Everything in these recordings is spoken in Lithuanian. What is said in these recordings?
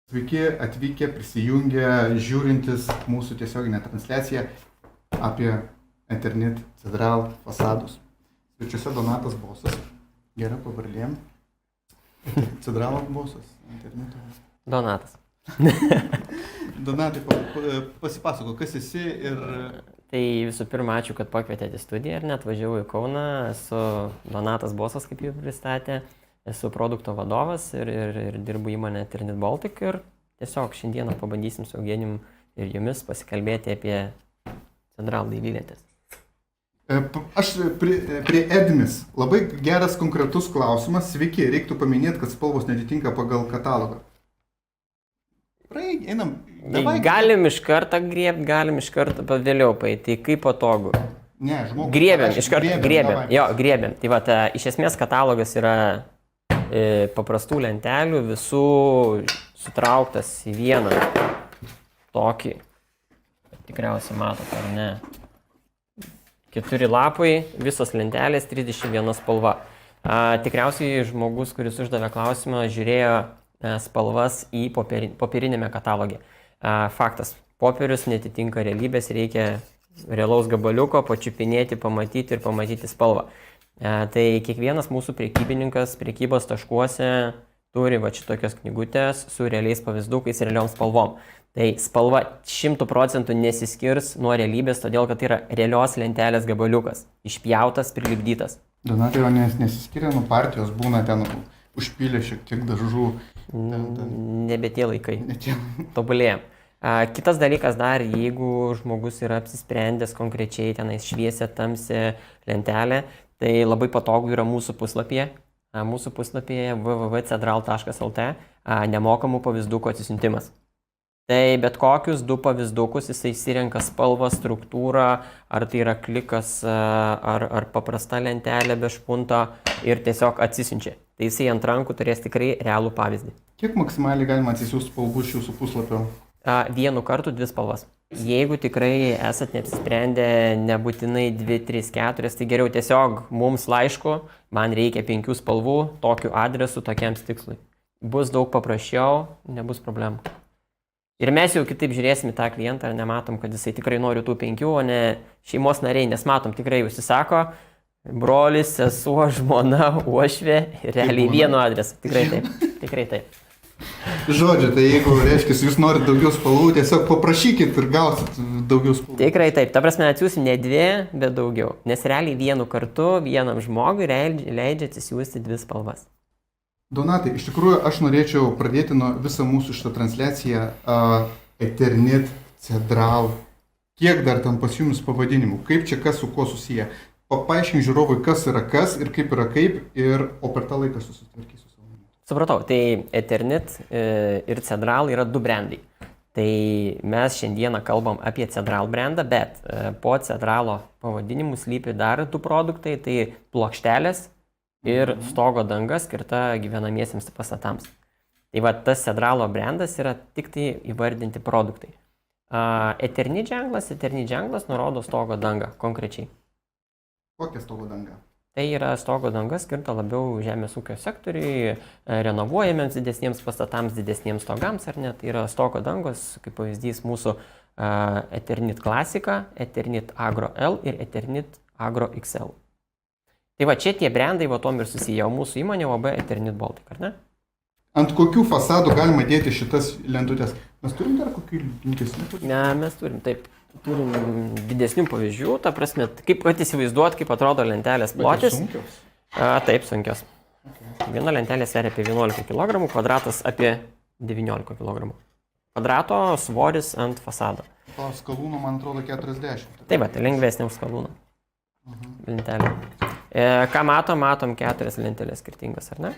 Sveiki atvykę, prisijungę, žiūrintis mūsų tiesioginę transliaciją apie Eternit Cedral fasadus. Svečiuose Donatas Bosas, gera pavardė. Cedralo Bosas, Eternito. Donatas. Donatai, pasipasako, kas esi ir... Tai visų pirma, ačiū, kad pakvietėte į studiją ir net važiavau į Kauną. Esu Donatas Bosas, kaip jau pristatė. Esu produkto vadovas ir dirbu įmonę Eternit Baltic ir tiesiog šiandieną pabandysim su Eugenijum ir jumis pasikalbėti apie Cedral dailylentės. Aš prie Edmis. Labai geras konkretus klausimas. Sveiki, reiktų paminėti, kad spalvos netitinka pagal katalogą. Einam. Galim iš karto griebti, galim iš karto vėliau paeiti. Tai kaip patogu? Ne, žmogus. Griebėm, iš karto griebėm. Jo, griebėm. Tai va, iš esmės katalogas yra paprastų lentelių, visų sutrauktas į vieną tokį. Tikriausiai matot, ar ne? 4 lapai, visos lentelės, 31 spalva. Tikriausiai žmogus, kuris uždavė klausimą, žiūrėjo spalvas į popierinėme katalogė. Faktas, popierius netitinka realybės, reikia realaus gabaliuko, pačiupinėti, pamatyti ir pamatyti spalvą. Tai kiekvienas mūsų prekybininkas prekybos taškuose turi va šitokios knygutės su realiais pavyzdukais ir realiom spalvom. Tai spalva 100% nesiskirs nuo realybės, todėl kad tai yra realios lentelės gabaliukas, išpjautas, prilipdytas. Donatai, o nesiskiria nuo partijos, būna ten užpylė šiek tiek dažų. Nebe tie laikai. Tobulėjam. Kitas dalykas dar, jeigu žmogus yra apsisprendęs konkrečiai tenais šviesę, tamsę lentelę, tai labai patogu yra mūsų puslapyje. Mūsų puslapyje www.cedral.lt nemokamų pavyzdukų atsisiuntimas. Tai bet kokius 2 pavyzdukus jisai išsirenka spalvą, struktūrą, ar tai yra klikas, ar paprasta lentelė be špunto ir tiesiog atsisiunčia. Tai jisai ant rankų turės tikrai realų pavyzdį. Kiek maksimaliai galima atsisiųsti spalvų iš jūsų puslapio? Vienu kartu 2 spalvas. Jeigu tikrai esat neapsisprendę, nebūtinai 2, 3, 4, tai geriau tiesiog mums laišku, man reikia 5 spalvų, tokiu adresu, tokiam tikslui. Bus daug paprasčiau, nebus problemų. Ir mes jau kitaip žiūrėsim į tą klientą, nematom, kad jisai tikrai nori tų 5, o ne šeimos nariai, nes matom, tikrai užsisako, brolis, sesuo, žmona, uošvė, realiai vienu adresu. Tikrai taip, tikrai taip. Žodžiu, tai jeigu, reiškia, jūs norite daugiau spalvų, tiesiog paprašykit ir gausit daugiau spalvų. Tikrai taip, ta prasme atsiųsim ne 2, bet daugiau, nes realiai vienu kartu, vienam žmogui leidžia atsisiųsti 2 spalvas. Donatai, iš tikrųjų aš norėčiau pradėti nuo visą mūsų šitą transliaciją Eternit Cedral. Kiek dar ten pas jumis pavadinimų, kaip čia kas su kuo susiję. Paaiškink žiūrovui, kas yra kas ir kaip yra kaip, o per tą laiką susitvarkysiu savo. Supratau, tai Eternit ir Cedral yra 2 brandai. Tai mes šiandieną kalbam apie Cedral brandą, bet po Cedralo pavadinimu slypi dar 2 produktai, tai plokštelės ir stogo danga skirta gyvenamiesiems pastatams. Tai va, tas Cedralo brandas yra tik tai įvardinti produktai. Eternit ženklas nurodo stogo dangą konkrečiai. Kokia stogo danga? Tai yra stogo danga skirta labiau žemės ūkio sektoriui, renovuojamiems didesniems pastatams, didesniems stogams, ar ne? Tai yra stogo dangos, kaip pavyzdys mūsų Eternit Klasika, Eternit Agro L ir Eternit Agro XL. Tai va, čia tie brandai, va tom ir susiję, o mūsų įmonė UAB Eternit Baltic, ar ne? Ant kokių fasadų galima dėti šitas lentutės? Mes turim dar kokių didesnių? Ne, mes turim, taip. Turim didesnių pavyzdžių, ta prasme, kaip kad įsivaizduot, kaip atrodo lentelės plotis. Sunkios? Taip, sunkios. Okay. Viena lentelė sveria apie 11 kg, kvadratas apie 19 kg. Kvadrato svoris ant fasado. O skalūno, man atrodo, 40. Taip, tai lengvesnė už skalūną. Lentelė. Ką matom 4 lentelės skirtingas, ar ne?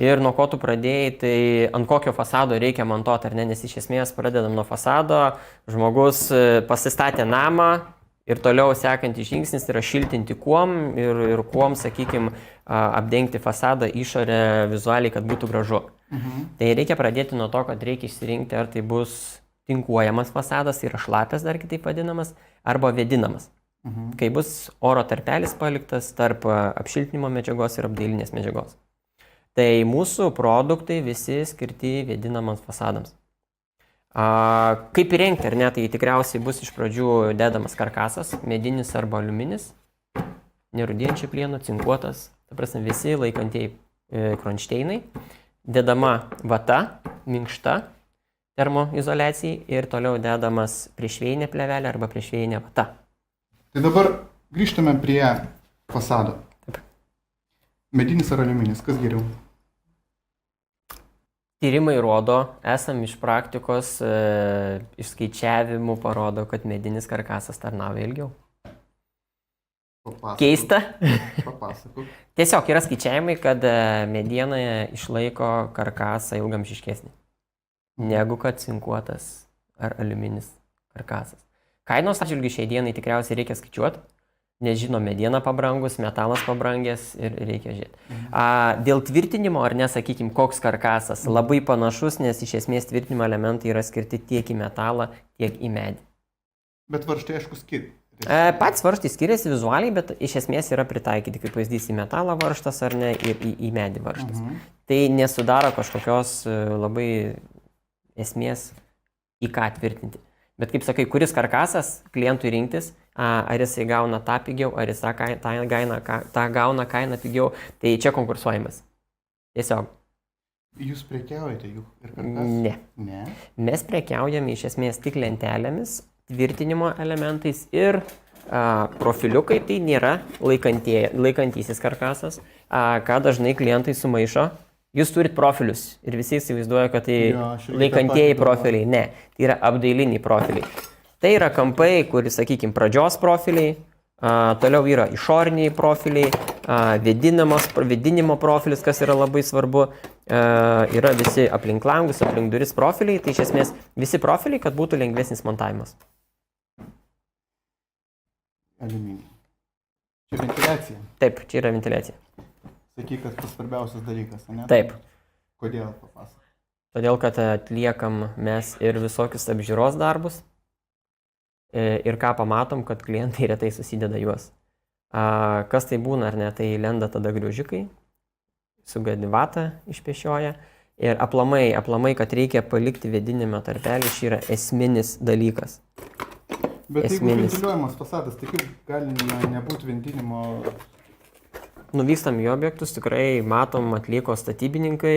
Ir nuo ko tu pradėjai, tai ant kokio fasado reikia montuoti, ar ne? Nes iš esmės pradedam nuo fasado, žmogus pasistatė namą ir toliau sekantis žingsnis yra šiltinti kuom ir kuom, sakykime, apdengti fasadą išorę vizualiai, kad būtų gražu. Tai reikia pradėti nuo to, kad reikia išsirinkti, ar tai bus tinkuojamas fasadas, tai yra šlapės dar kitaip vadinamas, arba vėdinamas. Kai bus oro tarpelis paliktas tarp apšiltinimo medžiagos ir apdailinės medžiagos. Tai mūsų produktai visi skirti vėdinamams fasadams. Kaip įrengti, ar ne, tai tikriausiai bus iš pradžių dedamas karkasas, medinis arba aliuminis, nerūdijančių plienų, cinkuotas, ta prasme visi laikantieji kronšteinai, dedama vata, minkšta termoizoliacijai ir toliau dedamas priešvėjinė plėvelė arba priešvėjinė vata. Tai dabar grįžtame prie fasado. Taip. Medinis ar aliuminis, kas geriau? Tyrimai rodo, esam iš praktikos, iš skaičiavimų parodo, kad medinis karkasas tarnauja ilgiau. Papasakok. Keista. Papasakok. Tiesiog yra skaičiavimai, kad mediena išlaiko karkasą ilgamžiškesnį, negu kad cinkuotas ar aliuminis karkasas. Kainos atžvilgiu šiai dienai tikriausiai reikia skaičiuoti, nes žino, mediena pabrangus, metalas pabrangęs ir reikia žiūrėti. Dėl tvirtinimo, ar nesakykime, koks karkasas, labai panašus, nes iš esmės tvirtinimo elementai yra skirti tiek į metalą, tiek į medį. Bet varžtai aišku skiriasi. Patys varžtai skiriasi vizualiai, bet iš esmės yra pritaikyti, kaip pavyzdys, į metalą varžtas ar ne, ir į medį varžtas. Tai nesudaro kažkokios labai esmės į ką tvirtinti. Bet kaip sakai, kuris karkasas klientui rinktis, ar jisai gauna tą pigiau, ar jis tą gauna kainą pigiau, tai čia konkursuojamas. Tiesiog. Jūs prekiaujate jų ir karkasas? Ne. Ne. Mes prekiaujame iš esmės tik lentelėmis, tvirtinimo elementais ir profiliukai, tai nėra laikantysis karkasas, ką dažnai klientai sumaišo. Jūs turit profilius ir visi įsivaizduoja, kad tai laikantieji profiliai. Ne, tai yra apdailiniai profiliai. Tai yra kampai, kuris, sakykime, pradžios profiliai, toliau yra išoriniai profiliai, vėdinimo profilis, kas yra labai svarbu, yra visi aplink langus, aplink duris profiliai, tai iš esmės visi profiliai, kad būtų lengvesnis montavimas. Aliuminį. Čia ventiliacija. Taip, čia yra ventiliacija. Sakyk, kad tas svarbiausias dalykas, ne? Taip. Kodėl, papasakok? Todėl, kad atliekam mes ir visokius apžiūros darbus ir ką pamatom, kad klientai retai susideda juos. Kas tai būna, ar ne, tai lenda tada griužikai, sugadivata išpešioja ir aplamai, kad reikia palikti vėdinimo tarpelį, šį yra esminis dalykas. Bet jeigu ventiliuojamas fasadas, tai kaip gali nebūti vėdinimo? Nuvykstam į objektus, tikrai matom, atliko statybininkai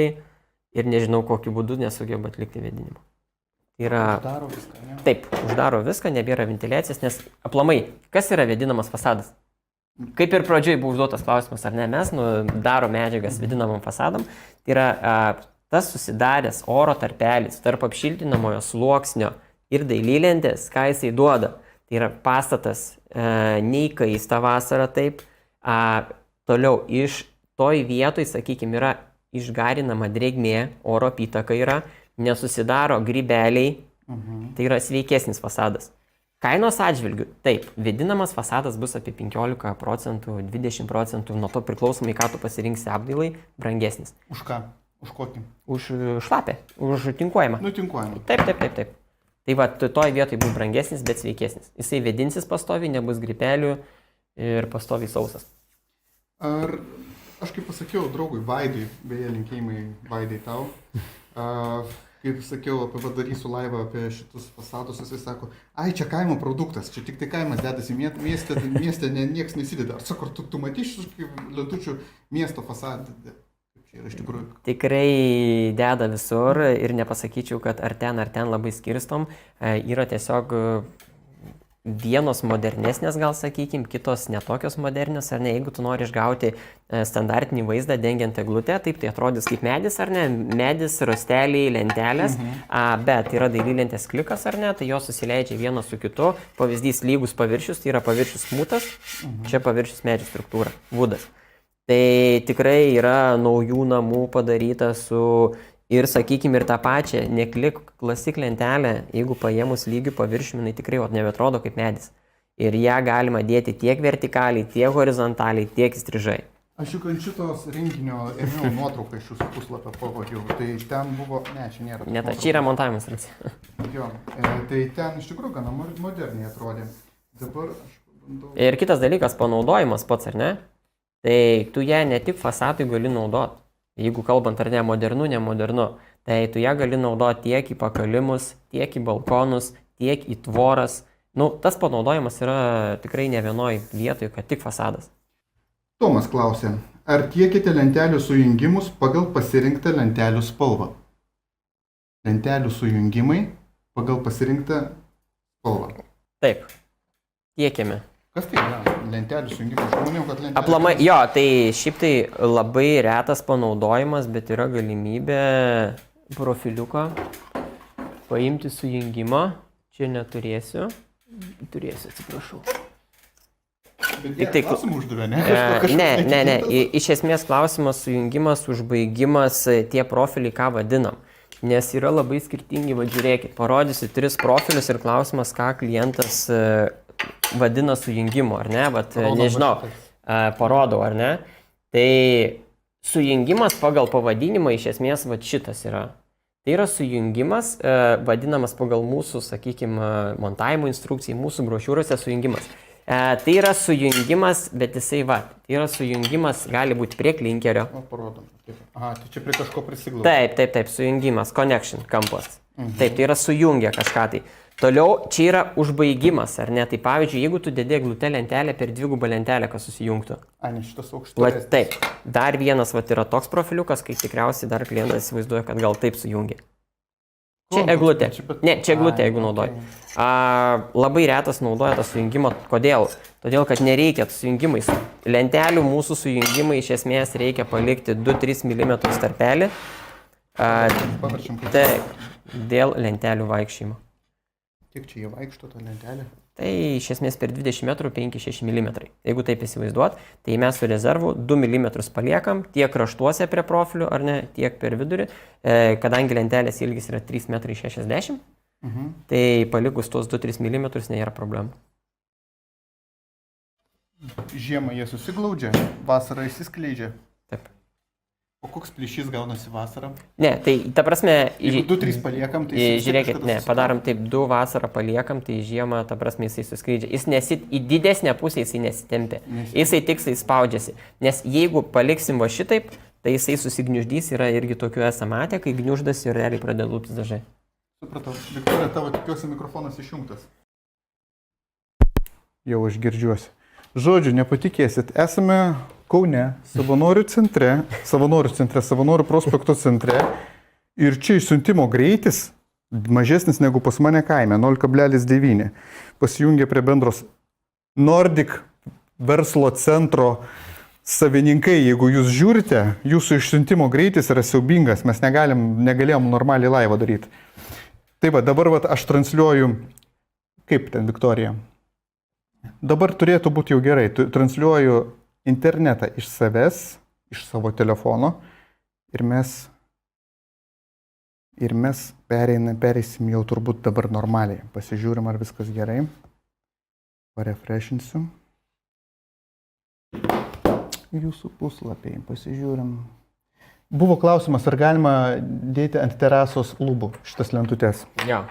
ir nežinau, kokiu būdu nesugeba atlikti vėdinimo. Uždaro viską, ne? Taip, uždaro viską, nebėra ventiliacijos, nes aplamai, kas yra vėdinamas fasadas? Kaip ir pradžioj buvo užduotas klausimas, ar ne, mes daro medžiagas vėdinamam fasadam, tai yra tas susidaręs oro tarpelis tarp apšiltinamojo sluoksnio ir dailylentės, ką jisai duoda. Tai yra pastatas neįkaista vasarą taip, toliau iš toj vietoj, sakykime, yra išgarinama drėgmė, oro apytaka yra, nesusidaro grybeliai, tai yra sveikesnis fasadas. Kainos atžvilgių, taip, vėdinamas fasadas bus apie 15%, 20%, nuo to priklausomai, ką tu pasirinksi apdailai, brangesnis. Už ką? Už kokį? Už šlapę, už tinkuojamą. Nutinkuojamą. Taip. Tai va, toj vietoj bus brangesnis, bet sveikesnis. Jisai vėdinsis pastoviai, nebus gripelių ir pastoviai sausas. Ar aš kaip pasakiau draugui Vaidui, beje linkėjimai Vaidai tau, kaip sakiau, padarysiu laivą apie šitus fasadus, jisai sako, ai čia kaimo produktas, čia tik tai kaimas dedasi, mieste nieks nesideda. Ar sako, tu matyši Lietučių miesto fasadą? Čia yra iš tikrųjų. Tikrai deda visur ir nepasakyčiau, kad ar ten labai skirstom. Yra tiesiog vienos modernesnės, gal sakykime, kitos netokios modernios, ar ne, jeigu tu nori išgauti standartinį vaizdą dengiant eglutę, taip tai atrodys kaip medis, ar ne, medis, rosteliai, lentelės, bet yra dailylentės klikas, ar ne, tai jos susileidžia vienas su kitu, pavyzdys lygus paviršius, tai yra paviršius smūtas, čia paviršius medžio struktūra, vudas. Tai tikrai yra naujų namų padaryta su ir, sakykime, ir tą pačią neklik klasik lentelę, jeigu paėmus lygių paviršių, jinai tikrai nebetrodo kaip medis. Ir ją galima dėti tiek vertikaliai, tiek horizontaliai, tiek įstrižai. Aš juk ant šitos renginio ėmiau nuotrauką iš jūsų puslapio pavadžiau, tai ten buvo, ne, čia nėra. Ne, čia yra montavimas. Jo, tai ten iš tikrųjų gana moderniai atrodė. Dabar aš bandau. Ir kitas dalykas, panaudojimas pats, ar ne? Tai tu ją ne tik fasadui gali naudoti. Jeigu kalbant ar ne modernu, Tai tu ją gali naudoti tiek į pakalimus, tiek į balkonus, tiek į tvoras. Nu, tas panaudojimas yra tikrai ne vienoj vietoj, kad tik fasadas. Tomas klausė, ar tiekite lentelių sujungimus pagal pasirinktą lentelių spalvą? Lentelių sujungimai pagal pasirinktą spalvą. Taip, tiekiame. Kas tai yra lentelių sujungimas? Žmonėm, kad lentelė... Aplamai, jo, tai šiaip tai labai retas panaudojimas, bet yra galimybė profiliuką paimti sujungimą. Čia neturėsiu. Turėsiu, atsiprašau. Bet tai klausimą uždavė, ne? Ne. Iš esmės klausimas, sujungimas, užbaigimas, tie profiliai, ką vadinam. Nes yra labai skirtingi, žiūrėkit, parodysiu 3 profilius ir klausimas, ką klientas vadina sujungimu, ar ne? Nežinau, parodau, ar ne? Tai sujungimas pagal pavadinimą iš esmės šitas yra. Tai yra sujungimas, vadinamas pagal mūsų, sakykime, montavimo instrukcijai, mūsų brošiūrose sujungimas. Tai yra sujungimas, bet jisai tai yra sujungimas, gali būti prie klinkerio. Parodom. Aha, tai čia prie kažko prisiglaudžia. Taip, sujungimas, connection, kampas. Taip, tai yra sujungia kažką tai. Toliau, čia yra užbaigimas, ar ne? Tai pavyzdžiui, jeigu tu dedi eglutę lentelę per dvigubą lentelę, kad susijungtų. Ne šitas aukštas. Taip, dar vienas yra toks profiliukas, kai tikriausiai dar klientas įsivaizduoja, kad gal taip sujungia. Čia eglutė. Ne, čia eglutė, jeigu naudoji. Labai retas naudoja tą sujungimą. Kodėl? Todėl, kad nereikia sujungimais. Lentelių mūsų sujungimai iš esmės reikia palikti 2-3 mm tarpelį. Taip, dėl lentelių vaikščiojimo. Kiek čia jie vaikšto tą lentelę? Tai iš esmės per 20 metrų 5-6 mm. Jeigu taip įsivaizduot, tai mes su rezervu 2 mm paliekam tiek kraštuose prie profilių, ar ne, tiek per vidurį. Kadangi lentelės ilgis yra 3,60 m, tai palikus tuos 2-3 mm nėra problemų. Žiemą jie susiglaudžia, vasarą įsiskleidžia. Taip. O koks plyšys gaunasi vasarą? Ne, tai ta prasme... Jeigu 2-3 paliekam, tai... Žiūrėkit, ne, padarom taip, 2 vasarą paliekam, tai žiemą, ta prasme, jisai suskleidžia. Į didesnę pusę jisai nesitempia. Jisai tiksliai spaudžiasi. Nes jeigu paliksim va šitaip, tai jisai susigniuždys, yra irgi tokių esame matę, kai gniuždasi ir realiai pradeda lūptis dažai. Supratau. Viktorija, tavo tikiuosi mikrofonas išjungtas. Jau aš girdžiuosi. Žodžiu, nepatikėsit, esame Kaune, Savanorių prospekto centre ir čia išsiuntimo greitis mažesnis negu pas mane kaime, 0,9. Pasijungia prie bendros Nordic verslo centro savininkai, jeigu jūs žiūrite, jūsų išsiuntimo greitis yra siaubingas, mes negalėjom normaliai laivą daryti. Tai dabar aš transliuoju, kaip ten Viktorija? Dabar turėtų būti jau gerai, transliuoju internetą iš savęs, iš savo telefono ir mes pereisim jau turbūt dabar normaliai. Pasižiūrim, ar viskas gerai. Parefreshinsiu. Jūsų puslapiai, pasižiūrim. Buvo klausimas, ar galima dėti ant terasos lubų šitas lentutės? Jo,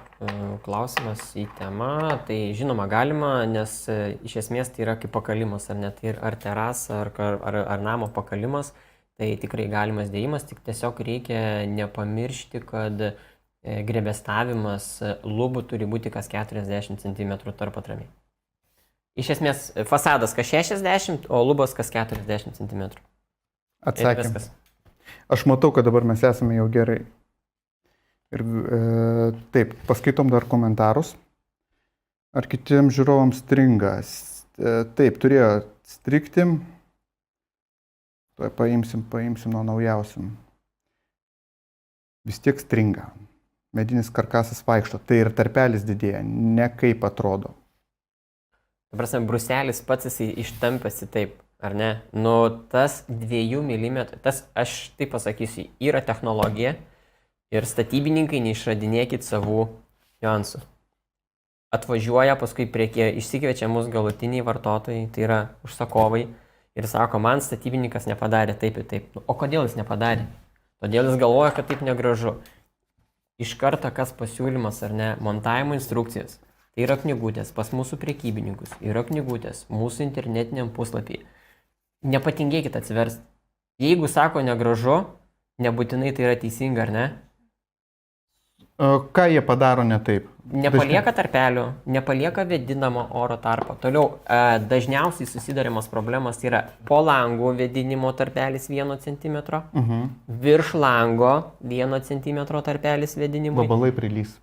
klausimas į temą, tai žinoma galima, nes iš esmės tai yra kaip pakalimas, ar net ar terasa, ar namo pakalimas, tai tikrai galimas dėjimas, tik tiesiog reikia nepamiršti, kad grebestavimas lubų turi būti kas 40 cm tarp atramiai. Iš esmės fasadas kas 60, o lubas kas 40 cm. Atsakymas. Aš matau, kad dabar mes esame jau gerai. Ir taip, paskaitom dar komentarus. Ar kitiems žiūrovams stringa? Taip, turėjo strigti. Tuoj paimsim nuo naujausių. Vis tiek stringa. Medinis karkasas vaikšto. Tai ir tarpelis didėja, ne kaip atrodo. Ta prasme, bruselis pats jisai ištampėsi taip. Ar ne? Nu, tas 2 mm, tas, aš taip pasakysiu, yra technologija ir statybininkai neišradinėkit savų niuansų. Atvažiuoja, paskui išsikviečia mus galutiniai vartotojai, tai yra užsakovai, ir sako, man statybininkas nepadarė taip ir taip. O kodėl jis nepadarė? Todėl jis galvoja, kad taip negražu. Iš karto kas pasiūlymas, ar ne, montavimo instrukcijas. Tai yra knygutės pas mūsų prekybininkus, yra knygutės mūsų internetiniam puslapyje. Nepatingėkit atsiversti. Jeigu sako negražu, nebūtinai tai yra teisinga, ar ne? Ką jie padaro ne taip? Nepalieka tarpelių, nepalieka vėdinamo oro tarpo. Toliau, dažniausiai susidariamos problemas yra po lango vėdinimo tarpelis 1 cm, virš lango 1 cm tarpelis vėdinimo. Vabalai prilys.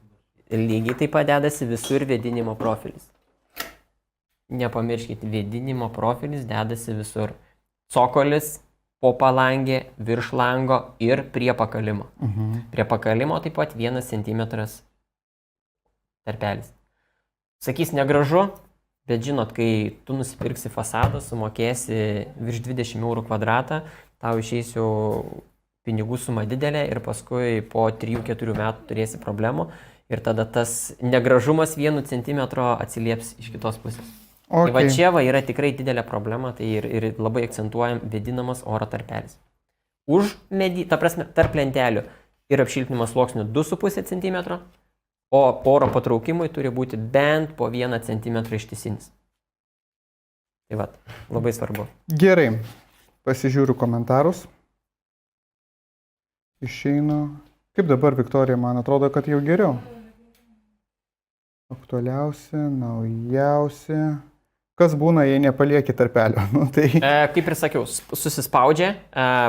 Lygiai taip pat dedasi visur vėdinimo profilis. Nepamirškite, vėdinimo profilis dedasi visur. Cokolis, po palangė, virš lango ir prie pakalimo. Prie pakalimo taip pat 1 cm tarpelis. Sakys, negražu, bet žinot, kai tu nusipirksi fasadą, sumokėsi virš 20 eurų kvadratą, tau išeisiu pinigų suma didelė ir paskui po 3-4 metų turėsi problemų ir tada tas negražumas 1 cm atsilieps iš kitos pusės. Okay. Tai va čia va yra tikrai didelė problema, tai ir labai akcentuojam vėdinamas oro tarpelis. Už medį, ta prasme, tarp lentelių ir apšiltinimo sluoksnių 2,5 cm, o oro patraukimui turi būti bent po 1 cm ištisinis. Tai va, labai svarbu. Gerai, pasižiūriu komentarus. Išeinu. Kaip dabar, Viktorija, man atrodo, kad jau geriau. Aktualiausi, naujausi. Kas būna, jei nepalieki tarpelio? Nu, tai... Kaip ir sakiau, susispaudžia,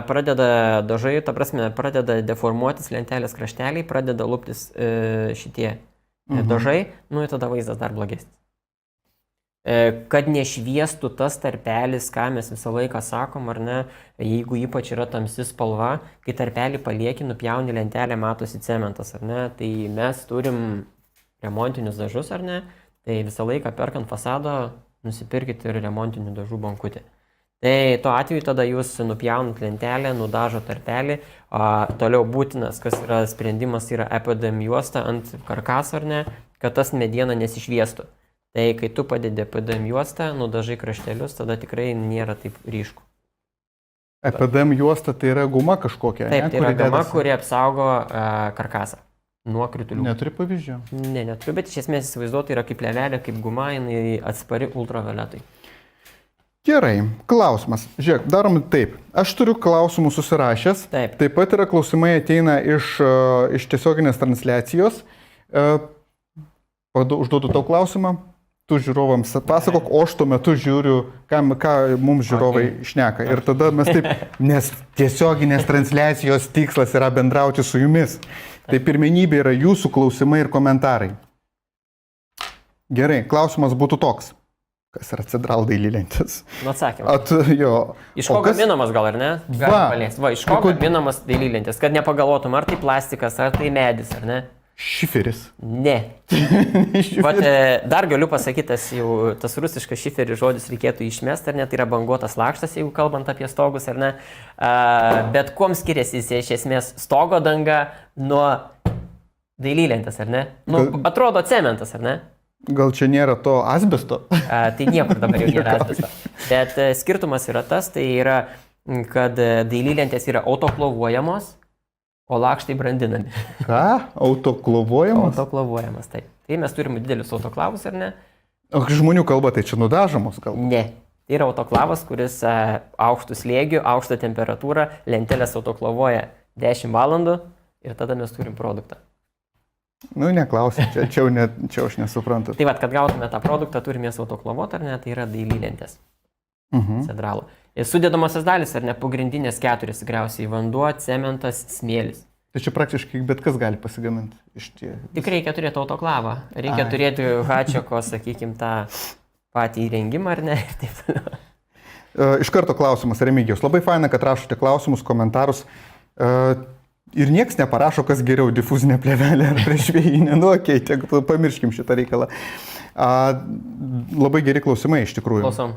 pradeda dažai, ta prasme, pradeda deformuotis lentelės krašteliai, pradeda luptis šitie dažai, nu ir tada vaizdas dar blogesnis. Kad nešviestų tas tarpelis, ką mes visą laiką sakom, ar ne, jeigu ypač yra tamsi spalva, kai tarpelį palieki, nupjauni lentelę, matosi cementas, ar ne, tai mes turim remontinius dažus, ar ne, tai visą laiką perkant fasado, nusipirkite ir remontinių dažų bankutį. Tai tuo atveju tada jūs nupjaunat lentelę, nudažo tarpelį, toliau būtinas, kas yra sprendimas, yra EPDM juosta ant karkaso, ar ne, kad tas mediena nesišviestų. Tai kai tu padedi EPDM juostą, nudažai kraštelius, tada tikrai nėra taip ryšku. EPDM juosta tai yra guma kažkokia? Taip, tai yra guma, kuri apsaugo karkasą. Nuo kritulių. Neturi pavyzdžio? Ne, neturiu, bet iš esmės įsivaizduoti yra kaip plėvelė, kaip guma, jinai atspari ultravioletui. Gerai, klausimas. Žiūrėk, darom taip. Aš turiu klausimų susirašęs. Taip. Taip pat yra klausimai ateina iš tiesioginės transliacijos. Užduodu tau klausimą, tu žiūrovams pasakok, o aš tuo metu žiūriu, ką mums žiūrovai šneka. Ir tada mes taip, nes tiesioginės transliacijos tikslas yra bendrauti su jumis. Tai pirmenybė yra jūsų klausimai ir komentarai. Gerai, klausimas būtų toks. Kas yra Cedral dailylentės? Nu atsakymas. Iš ko gaminamas gal, ar ne? Iš ko gaminamas dailylentės? Kad nepagalvotum, ar tai plastikas, ar tai medis, ar ne? Šiferis. Ne. Dar galiu pasakyti, tas rusiškas šiferis žodis reikėtų išmesti, ar ne? Tai yra banguotas lakštas, jeigu kalbant apie stogus, ar ne? Bet kuom skiriasi jis iš esmės stogo danga nuo dailylentės, ar ne? Nu, atrodo cementas, ar ne? Gal čia nėra to asbesto? Tai niekur dabar jau nėra asbesto. Bet skirtumas yra tas, tai yra, kad dailylentės yra autoklovuojamos, o lakštai brandinami. Ką? Autoklovuojamas? Autoklovuojamas, taip. Tai mes turim didelius autoklavus, ar ne? O žmonių kalba, tai čia nudažomos kalba? Ne. Tai yra autoklavas, kuris aukštų slėgių, aukštą temperatūrą, lentelės autoklavuoja 10 valandų ir tada mes turim produktą. Nu, neklausim, čia aš nesuprantu. Tai vad, kad gautume tą produktą, turime jas autoklavuoti, ar ne? Tai yra dailylentės. Cedralo. Sudedamosios dalis, ar ne, pagrindinės 4 tikriausiai: vanduo, cementas, smėlis. Tai čia praktiškai bet kas gali pasigaminti iš tie. Tik reikia turėti autoklavą, reikia turėti Hačeko, sakykime, tą patį įrengimą, ar ne? Iš karto klausimas, Remigijus. Labai faina, kad rašote klausimus, komentarus. Ir nieks neparašo, kas geriau, difuzinė plėvelė ar priešvėjinė. Nu, okei, pamirškim šitą reikalą. Labai geri klausimai, iš tikrųjų. Klausom.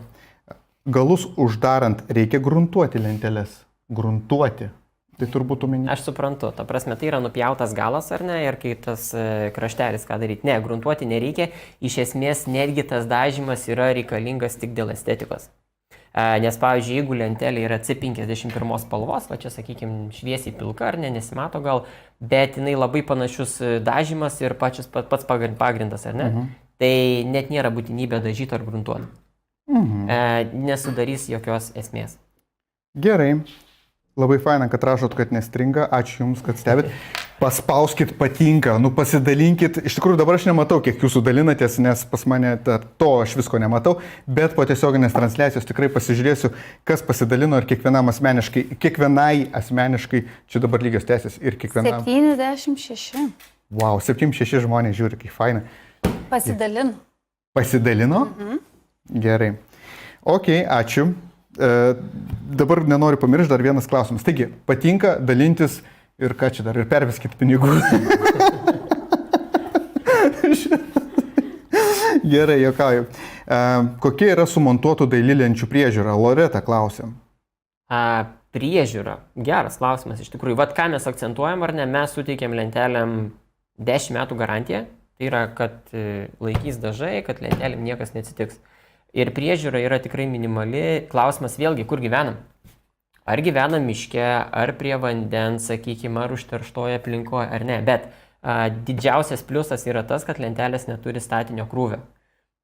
Galus uždarant reikia gruntuoti lenteles. Gruntuoti. Tai turbūt minėti. Aš suprantu, ta prasme, tai yra nupjautas galas, ar ne, ir kai tas kraštelis, ką daryti. Ne, gruntuoti nereikia. Iš esmės, netgi tas dažymas yra reikalingas tik dėl estetikos. Nes, pavyzdžiui, jeigu lentelė yra C51 spalvos, va čia, sakykime, šviesiai pilka, ar ne, nesimato gal, bet jinai labai panašus dažymas ir pats pagrindas, ar ne, tai net nėra būtinybė dažyti ar gruntuoti. Nesudarys jokios esmės. Gerai. Labai faina, kad rašot, kad nestringa. Ačiū Jums, kad stebit. Paspauskit patinka, nu pasidalinkit. Iš tikrųjų dabar aš nematau, kiek jūsų dalinatės, nes pas mane to aš visko nematau, bet po tiesioginės transliacijos tikrai pasižiūrėsiu, kas pasidalino ir kiekvienai asmeniškai, čia dabar lygios teisės ir kiekvienam. 76. Wow, 76 žmonės žiūri, kaip faina. Pasidalino. Pasidalino? Gerai. Ok, ačiū. Dabar nenoriu pamiršti dar vienas klausimas. Taigi, patinka dalintis ir ką čia dar, ir perveskit pinigų. Gerai, juokauju. Kokia yra sumontuotų daililenčių priežiūra? Loreta klausė. Priežiūra. Geras klausimas iš tikrųjų. Vat ką mes akcentuojam, ar ne, mes suteikėm lentelėm 10 metų garantiją. Tai yra, kad laikys dažai, kad lentelėm niekas neatsitiks. Ir priežiūra yra tikrai minimali. Klausimas vėlgi, kur gyvenam? Ar gyvenam miške, ar prie vandens, sakykime, ar užterštoje aplinkoje, ar ne. Bet didžiausias pliusas yra tas, kad lentelės neturi statinio krūvio.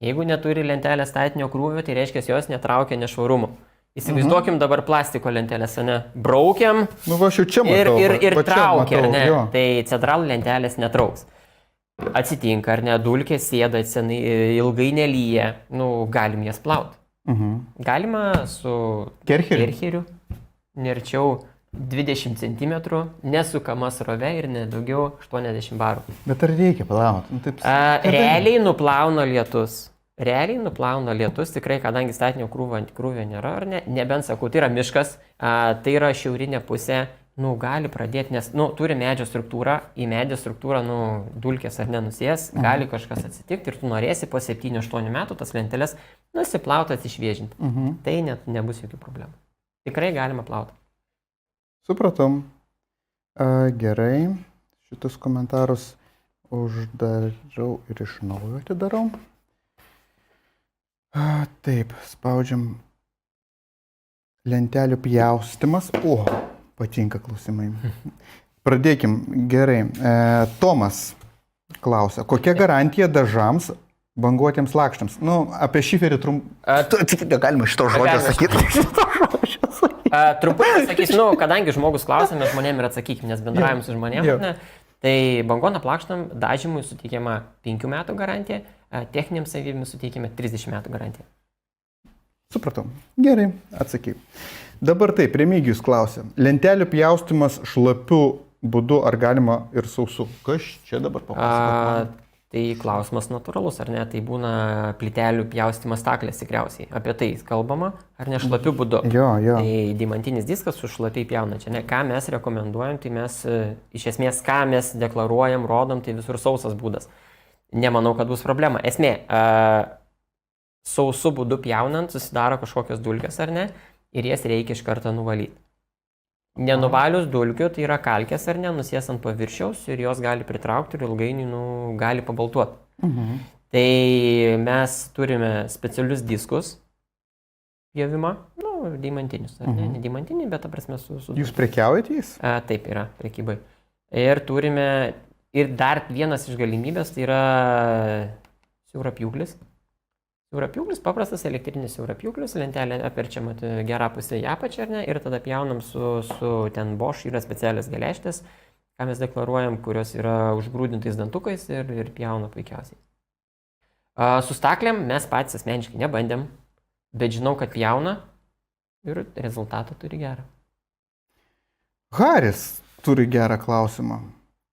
Jeigu neturi lentelės statinio krūvio, tai reiškia, jos netraukia nešvarumų. Įsivaizduokim dabar plastiko lentelės, ne? Braukiam Nu, va, aš jau čia matau. ir va čia traukia, ar matau, ne? jo. Tai cedralų lentelės netrauks. Atsitinka, ar ne, dulkės sėda, senai, ilgai nelyja, nu, galim jas plauti. Galima su kercheriu, nerčiau 20 cm, nesukama srove ir nedaugiau 80 barų. Bet ar reikia palaut? Nu, taip, Realiai nuplauna lietus. Realiai nuplauna lietus, tikrai, kadangi statinio krūvio ant krūvio nėra, ar ne, nebent sakau, tai yra miškas, tai yra šiaurinė pusė, nu, gali pradėti, nes, nu, turi medžio struktūrą, į medžio struktūrą, nu, dulkės ar nenusės, gali kažkas atsitikti ir tu norėsi po 7-8 metų tas lenteles nusiplauti, atsišviežinti. Tai net nebus jokių problemų. Tikrai galima plauti. Supratom. Gerai. Šitus komentarus uždarau ir iš naujo atidarau. Taip, spaudžiam lentelių pjaustymas. O, patinka klausimai. Pradėkim. Gerai. Tomas klausia, kokia garantija dažams banguotiems lakštams? Nu, apie šiferį galima šito žodžio sakyti. Trumpai pasakysiu, nu, kadangi žmogus klausia, mes žmonėm ir atsakykim, nes bendravim su žmonėm, ne? Tai bangono plakštam dažymui suteikiama 5 metų garantija, techniniams savybėms suteikiama 30 metų garantija. Supratau. Gerai, atsakyk. Dabar taip, Remigijus klausia. Lentelių pjaustymas šlapiu būdu ar galima ir sausu? Kas čia dabar papasakot? Tai klausimas natūralus, ar ne? Tai būna plytelių pjaustymas staklės tikriausiai. Apie tai kalbama, ar ne šlapiu būdu? Jo. Tai deimantinis diskas su šlapiai pjaunančia. Ką mes rekomenduojam, tai mes iš esmės, ką mes deklaruojam, rodom, tai visur sausas būdas. Nemanau, kad bus problema. Esmė, sausu būdu pjaunant susidaro kažkokios dulkės, ar ne? Ir jas reikia iš karto nuvalyti. Nenuvalius dulkių, tai yra kalkės ar ne, nusės ant paviršiaus ir jos gali pritraukti ir ilgainiui gali pabaltuoti. Tai mes turime specialius diskus pjovimą, nu, deimantinius, ar ne, ne deimantiniai, bet ta prasme su... Jūs prekiaujate jais? Taip yra, prekybai. Ir turime, ir dar vienas iš galimybės, tai yra siaurapjūklis. Siaurapjūklis, paprastas elektrinis siaurapjūklis, lentelė aperčiama gerą pusę į apačią, ar ne, ir tada pjaunam su ten Bosch, yra specialias geležtės, ką mes deklaruojam, kurios yra užgrūdintais dantukais ir pjauna puikiausiai. Su staklėm mes patys asmeniškai nebandėm, bet žinau, kad pjauna ir rezultatą turi gerą. Haris turi gerą klausimą.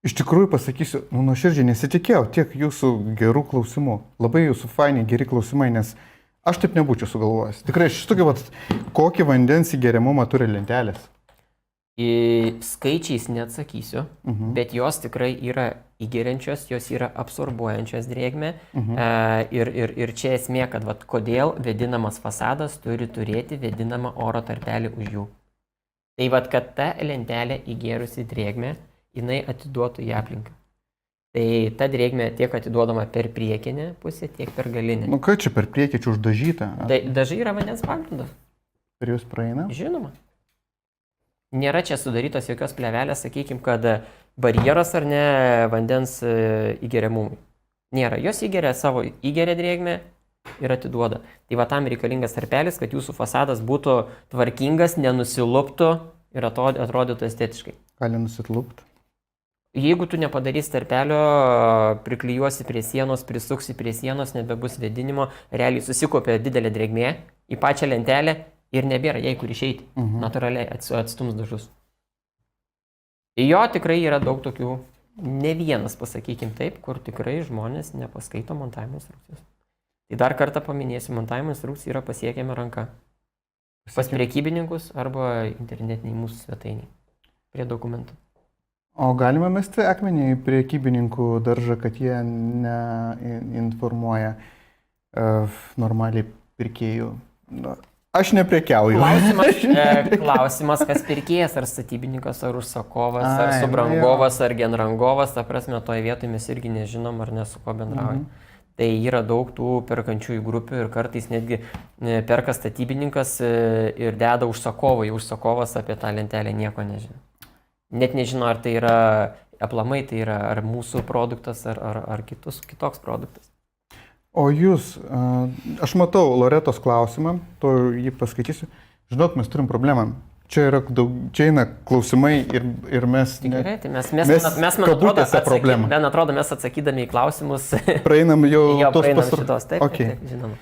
Iš tikrųjų pasakysiu, nuoširdžiai nesitikėjau tiek jūsų gerų klausimų. Labai jūsų faini, geri klausimai, nes aš taip nebūčiau sugalvojęs. Tikrai aš tokį, kokį vandens įgeriamumą turi lentelės. Skaičiais neatsakysiu, bet jos tikrai yra įgeriančios, jos yra absorbuojančios drėgmę. Ir čia esmė, kad kodėl vėdinamas fasadas turi turėti vėdinamą oro tarpelį už jų. Tai kad ta lentelė įgerusi drėgmę, jinai atiduotų į aplinką. Tai ta drėgmė tiek atiduodama per priekinę pusę, tiek per galinę. Nu ką čia per priekį, čia uždažyta? Tai dažai yra vandens pagrindas. Per jūs praeina? Žinoma. Nėra čia sudarytos jokios plevelės, sakykime, kad barjeras ar ne vandens įgeriamumui. Nėra. Jos įgeria drėgmę ir atiduoda. Tai tam reikalingas tarpelis, kad jūsų fasadas būtų tvarkingas, nenusiluptų ir atrodytų estetiškai. Gali nusitlupti. Jeigu tu nepadarysi tarpelio, priklijuosi prie sienos, prisuksi prie sienos, nebebus vėdinimo, realiai susikopia didelė drėgmė į pačią lentelę ir nebėra jai kur išeiti. Natūraliai atstums dažus. Jo tikrai yra daug tokių, ne vienas, pasakykim taip, kur tikrai žmonės nepaskaito montavimo instrukcijos. Tai dar kartą paminėsiu, montavimo instrukcija yra pasiekiama ranka. Pas prekybininkus arba internetiniai mūsų svetainiai. Prie dokumentų. O galima mesti akmenį į priekybininkų daržą, kad jie neinformuoja normaliai pirkėjų? Nu, aš neprekiauju. Klausimas, kas pirkėjas, ar statybininkas, ar užsakovas, ar subrangovas, ar genrangovas, ta prasme, toje vietoje mes irgi nežinom, ar ne su ko bendrauja. Tai yra daug tų perkančiųjų grupių ir kartais netgi perka statybininkas ir deda užsakovui. Užsakovas apie tą lentelę nieko nežino. Net nežino, ar tai yra aplamai, tai yra ar mūsų produktas, ar kitoks produktas. O jūs, aš matau Loretos klausimą, to jį paskaitysiu. Žinot, mes turim problemą. Čia eina klausimai ir mes... Tikrai, tai mes man atrodo, mes atsakydami į klausimus... Praeinam jau tos šitos, taip, okay. Taip, žinoma.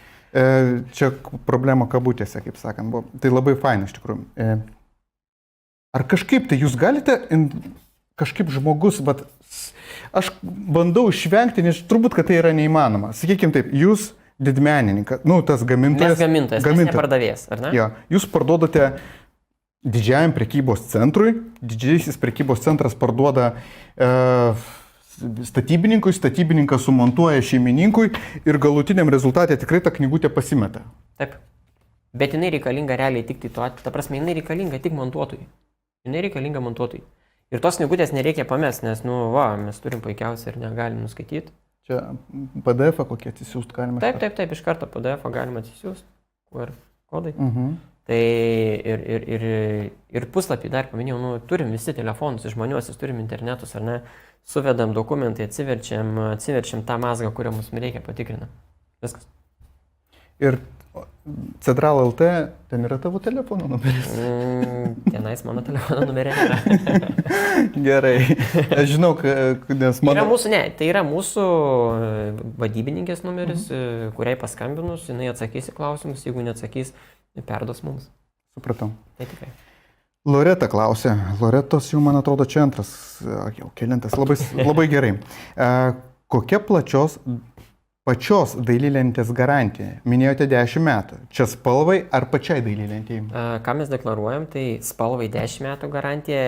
Čia problema kabutėse, kaip sakant, buvo. Tai labai faina iš tikrųjų. Ar kažkaip tai jūs galite, kažkaip žmogus, bet aš bandau išvengti, nes turbūt, kad tai yra neįmanoma. Sakykime taip, jūs didmenininkas, tas gamintojas... Mes gamintojas, mes nepardavėjas, ar ne? Jo, jūs parduodate didžiajam prekybos centrui, didžiasis prekybos centras parduoda statybininkui, statybininkas sumontuoja šeimininkui ir galutiniam rezultatė tikrai ta knygutė pasimeta. Taip. Bet jinai reikalinga realiai tik tai tuo, ta prasme, jinai reikalinga tik montuotojui. Jinai reikalinga montuotojui. Ir tos knygutės nereikia pamest, nes, mes turim puikiausiai ir negalim nuskaityti. Čia PDF-ą kokį atsisiųst galima? Taip, iš karto PDF-ą galima atsisiųst. QR kodai. Tai ir puslapį dar paminėjau, turim visi telefonus, išmaniuosius, turim internetus, ar ne, suvedam dokumentai, atsiverčiam tą mazgą, kurią mums reikia, patikrinam. Viskas. Ir Cedral LT, ten yra tavo telefono numeris? Tenais mano telefono numerė nėra. Gerai. Aš žinau, nes mano... Tai yra mūsų vadybininkės numeris, kuriai paskambinus, jinai atsakys į klausimus, jeigu neatsakys, perduos mums. Supratau. Tai tikrai. Loreta klausė. Loretos jau, man atrodo, čia antras, jau kelintas. Labai gerai. Kokia pačios dailylentės garantija? Minėjote 10 metų. Čia spalvai ar pačiai dailylentėjai? Ką mes deklaruojam, tai spalvai 10 metų garantija.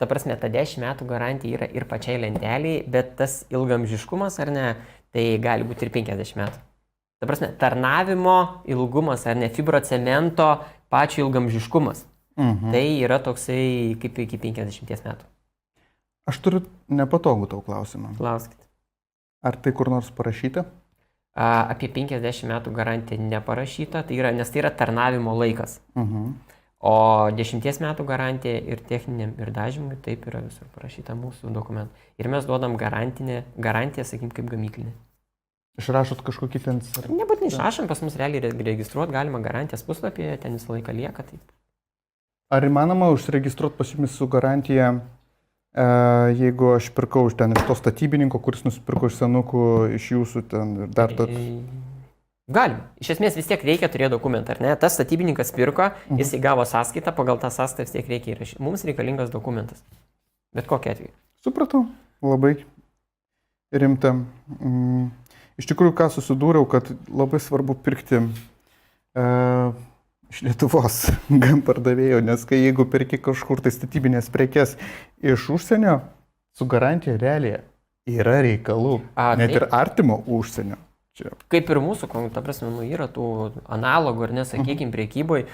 Ta prasme, ta 10 metų garantija yra ir pačiai lenteliai, bet tas ilgamžiškumas, ar ne, tai gali būti ir 50 metų. Ta prasme, tarnavimo ilgumas, ar ne, fibrocemento pačio ilgamžiškumas. Tai yra toksai kaip iki 50 metų. Aš turiu nepatogų tau klausimą. Klauskit. Ar tai kur nors parašyta? Apie 50 metų garantiją neparašyta, nes tai yra tarnavimo laikas. O 10 metų garantija ir techniniam, ir dažymui taip yra visur parašyta mūsų dokumentų. Ir mes duodam garantiją, sakykim, kaip gamyklinė. Išrašot kažkokį ten... Nebūtinai išrašom, pas mus realiai registruoti galima garantijos puslapyje, ten visą laiką lieka. Taip. Ar įmanoma užsiregistruoti pas jumis su garantija, jeigu aš pirkau iš to statybininko, kuris nusipirko iš senukų, iš jūsų ten ir dar Galima. Iš esmės vis tiek reikia turėti dokumentą, ar ne? Tas statybininkas pirko, jis įgavo sąskaitą, pagal tą sąskaitą vis tiek reikia įrašyti. Mums reikalingas dokumentas. Bet kokia atveju. Supratau. Labai rimta. Iš tikrųjų, ką susidūriau, kad labai svarbu pirkti iš Lietuvos pardavėjų, nes jeigu perki kažkur tai statybinės prekes iš užsienio, su garantija realiai yra reikalų, net ir artimo užsienio. Čia. Kaip ir mūsų, ta prasme, yra tų analogų, ar nesakykime, priekyboje,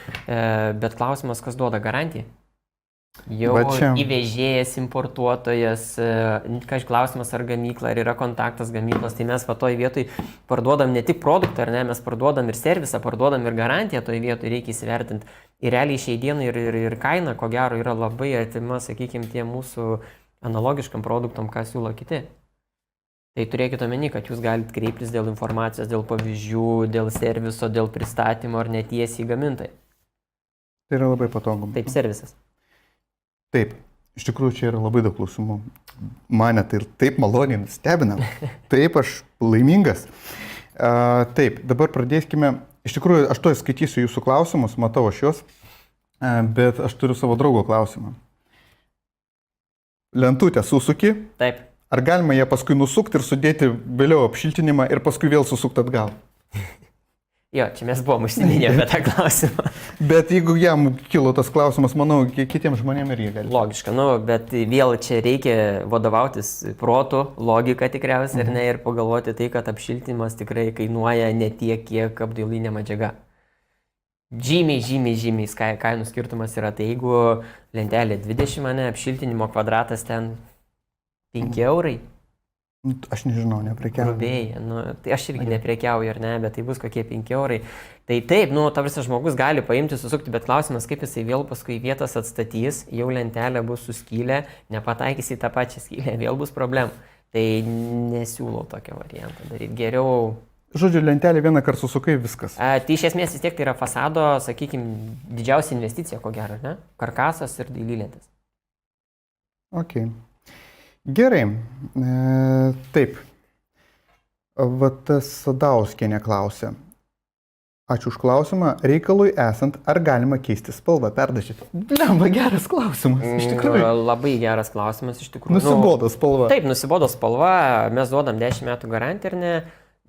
bet klausimas, kas duoda garantiją? Jau įvežėjas, importuotojas, kažkaip klausimas ar gamykla, ar yra kontaktas gamyklos, tai mes toj vietoj parduodam ne tik produktą, ar ne, mes parduodam ir servisą, parduodam ir garantiją, toj vietoj reikia įsivertinti. Ir realiai šiai dienai ir kaina, ko gero, yra labai artima, sakykime, tie mūsų analogiškam produktam, ką siūlo kiti. Tai turėkite omeny, kad jūs galite kreiptis dėl informacijos, dėl pavyzdžių, dėl serviso, dėl pristatymo ar netiesiai gamintai. Tai yra labai patogu. Taip, servisas. Taip. Iš tikrųjų, čia yra labai daug klausimų. Mane tai ir taip maloniai nustebina. Taip, aš laimingas. Taip, dabar pradėkime. Iš tikrųjų, aš to skaitysiu jūsų klausimus, matau aš juos, bet aš turiu savo draugo klausimą. Lentutę susuki. Taip. Ar galima ją paskui nusukti ir sudėti vėliau apšiltinimą ir paskui vėl susukti atgal? Jo, čia mes buvom užsiminę apie tą klausimą. Bet jeigu jam kilo tas klausimas, manau, kitiems žmonėms irgi gali. Logiška, bet vėl čia reikia vadovautis protu, logika tikriausiai, ar ne, ir pagalvoti tai, kad apšiltimas tikrai kainuoja ne tiek, kiek apdailinė medžiaga. Žymiai kainų skirtumas yra, tai jeigu lentelė 20, ne, apšiltinimo kvadratas ten 5 eurai. Aš nežinau, neprekiauju. Grubėjai, tai aš irgi neprekiauju, ar ne, bet tai bus kokie 5 eurai. Tai taip, ta visas žmogus gali paimti, susukti, bet klausimas, kaip jisai vėl paskui vietas atstatys, jau lentelė bus suskylę, nepataikys į tą pačią skylę, vėl bus problemų. Tai nesiūlau tokio variantą daryti. Geriau... Žodžiu, lentelė vieną kartą susukai, viskas. Tai iš esmės vis tiek tai yra fasado, sakykime, didžiausia investicija, ko gero, ne? Karkasas ir dailylentės. Ok. Gerai. Taip. Vatas Sadauskienė klausia. Ačiū už klausimą. Reikalui esant, ar galima keisti spalvą, perdažyti? Lemba, geras klausimas, iš tikrųjų. Labai geras klausimas, iš tikrųjų. Nusibodo spalva. Taip, nusibodo spalva, mes duodam 10 metų garantiją, ar ne?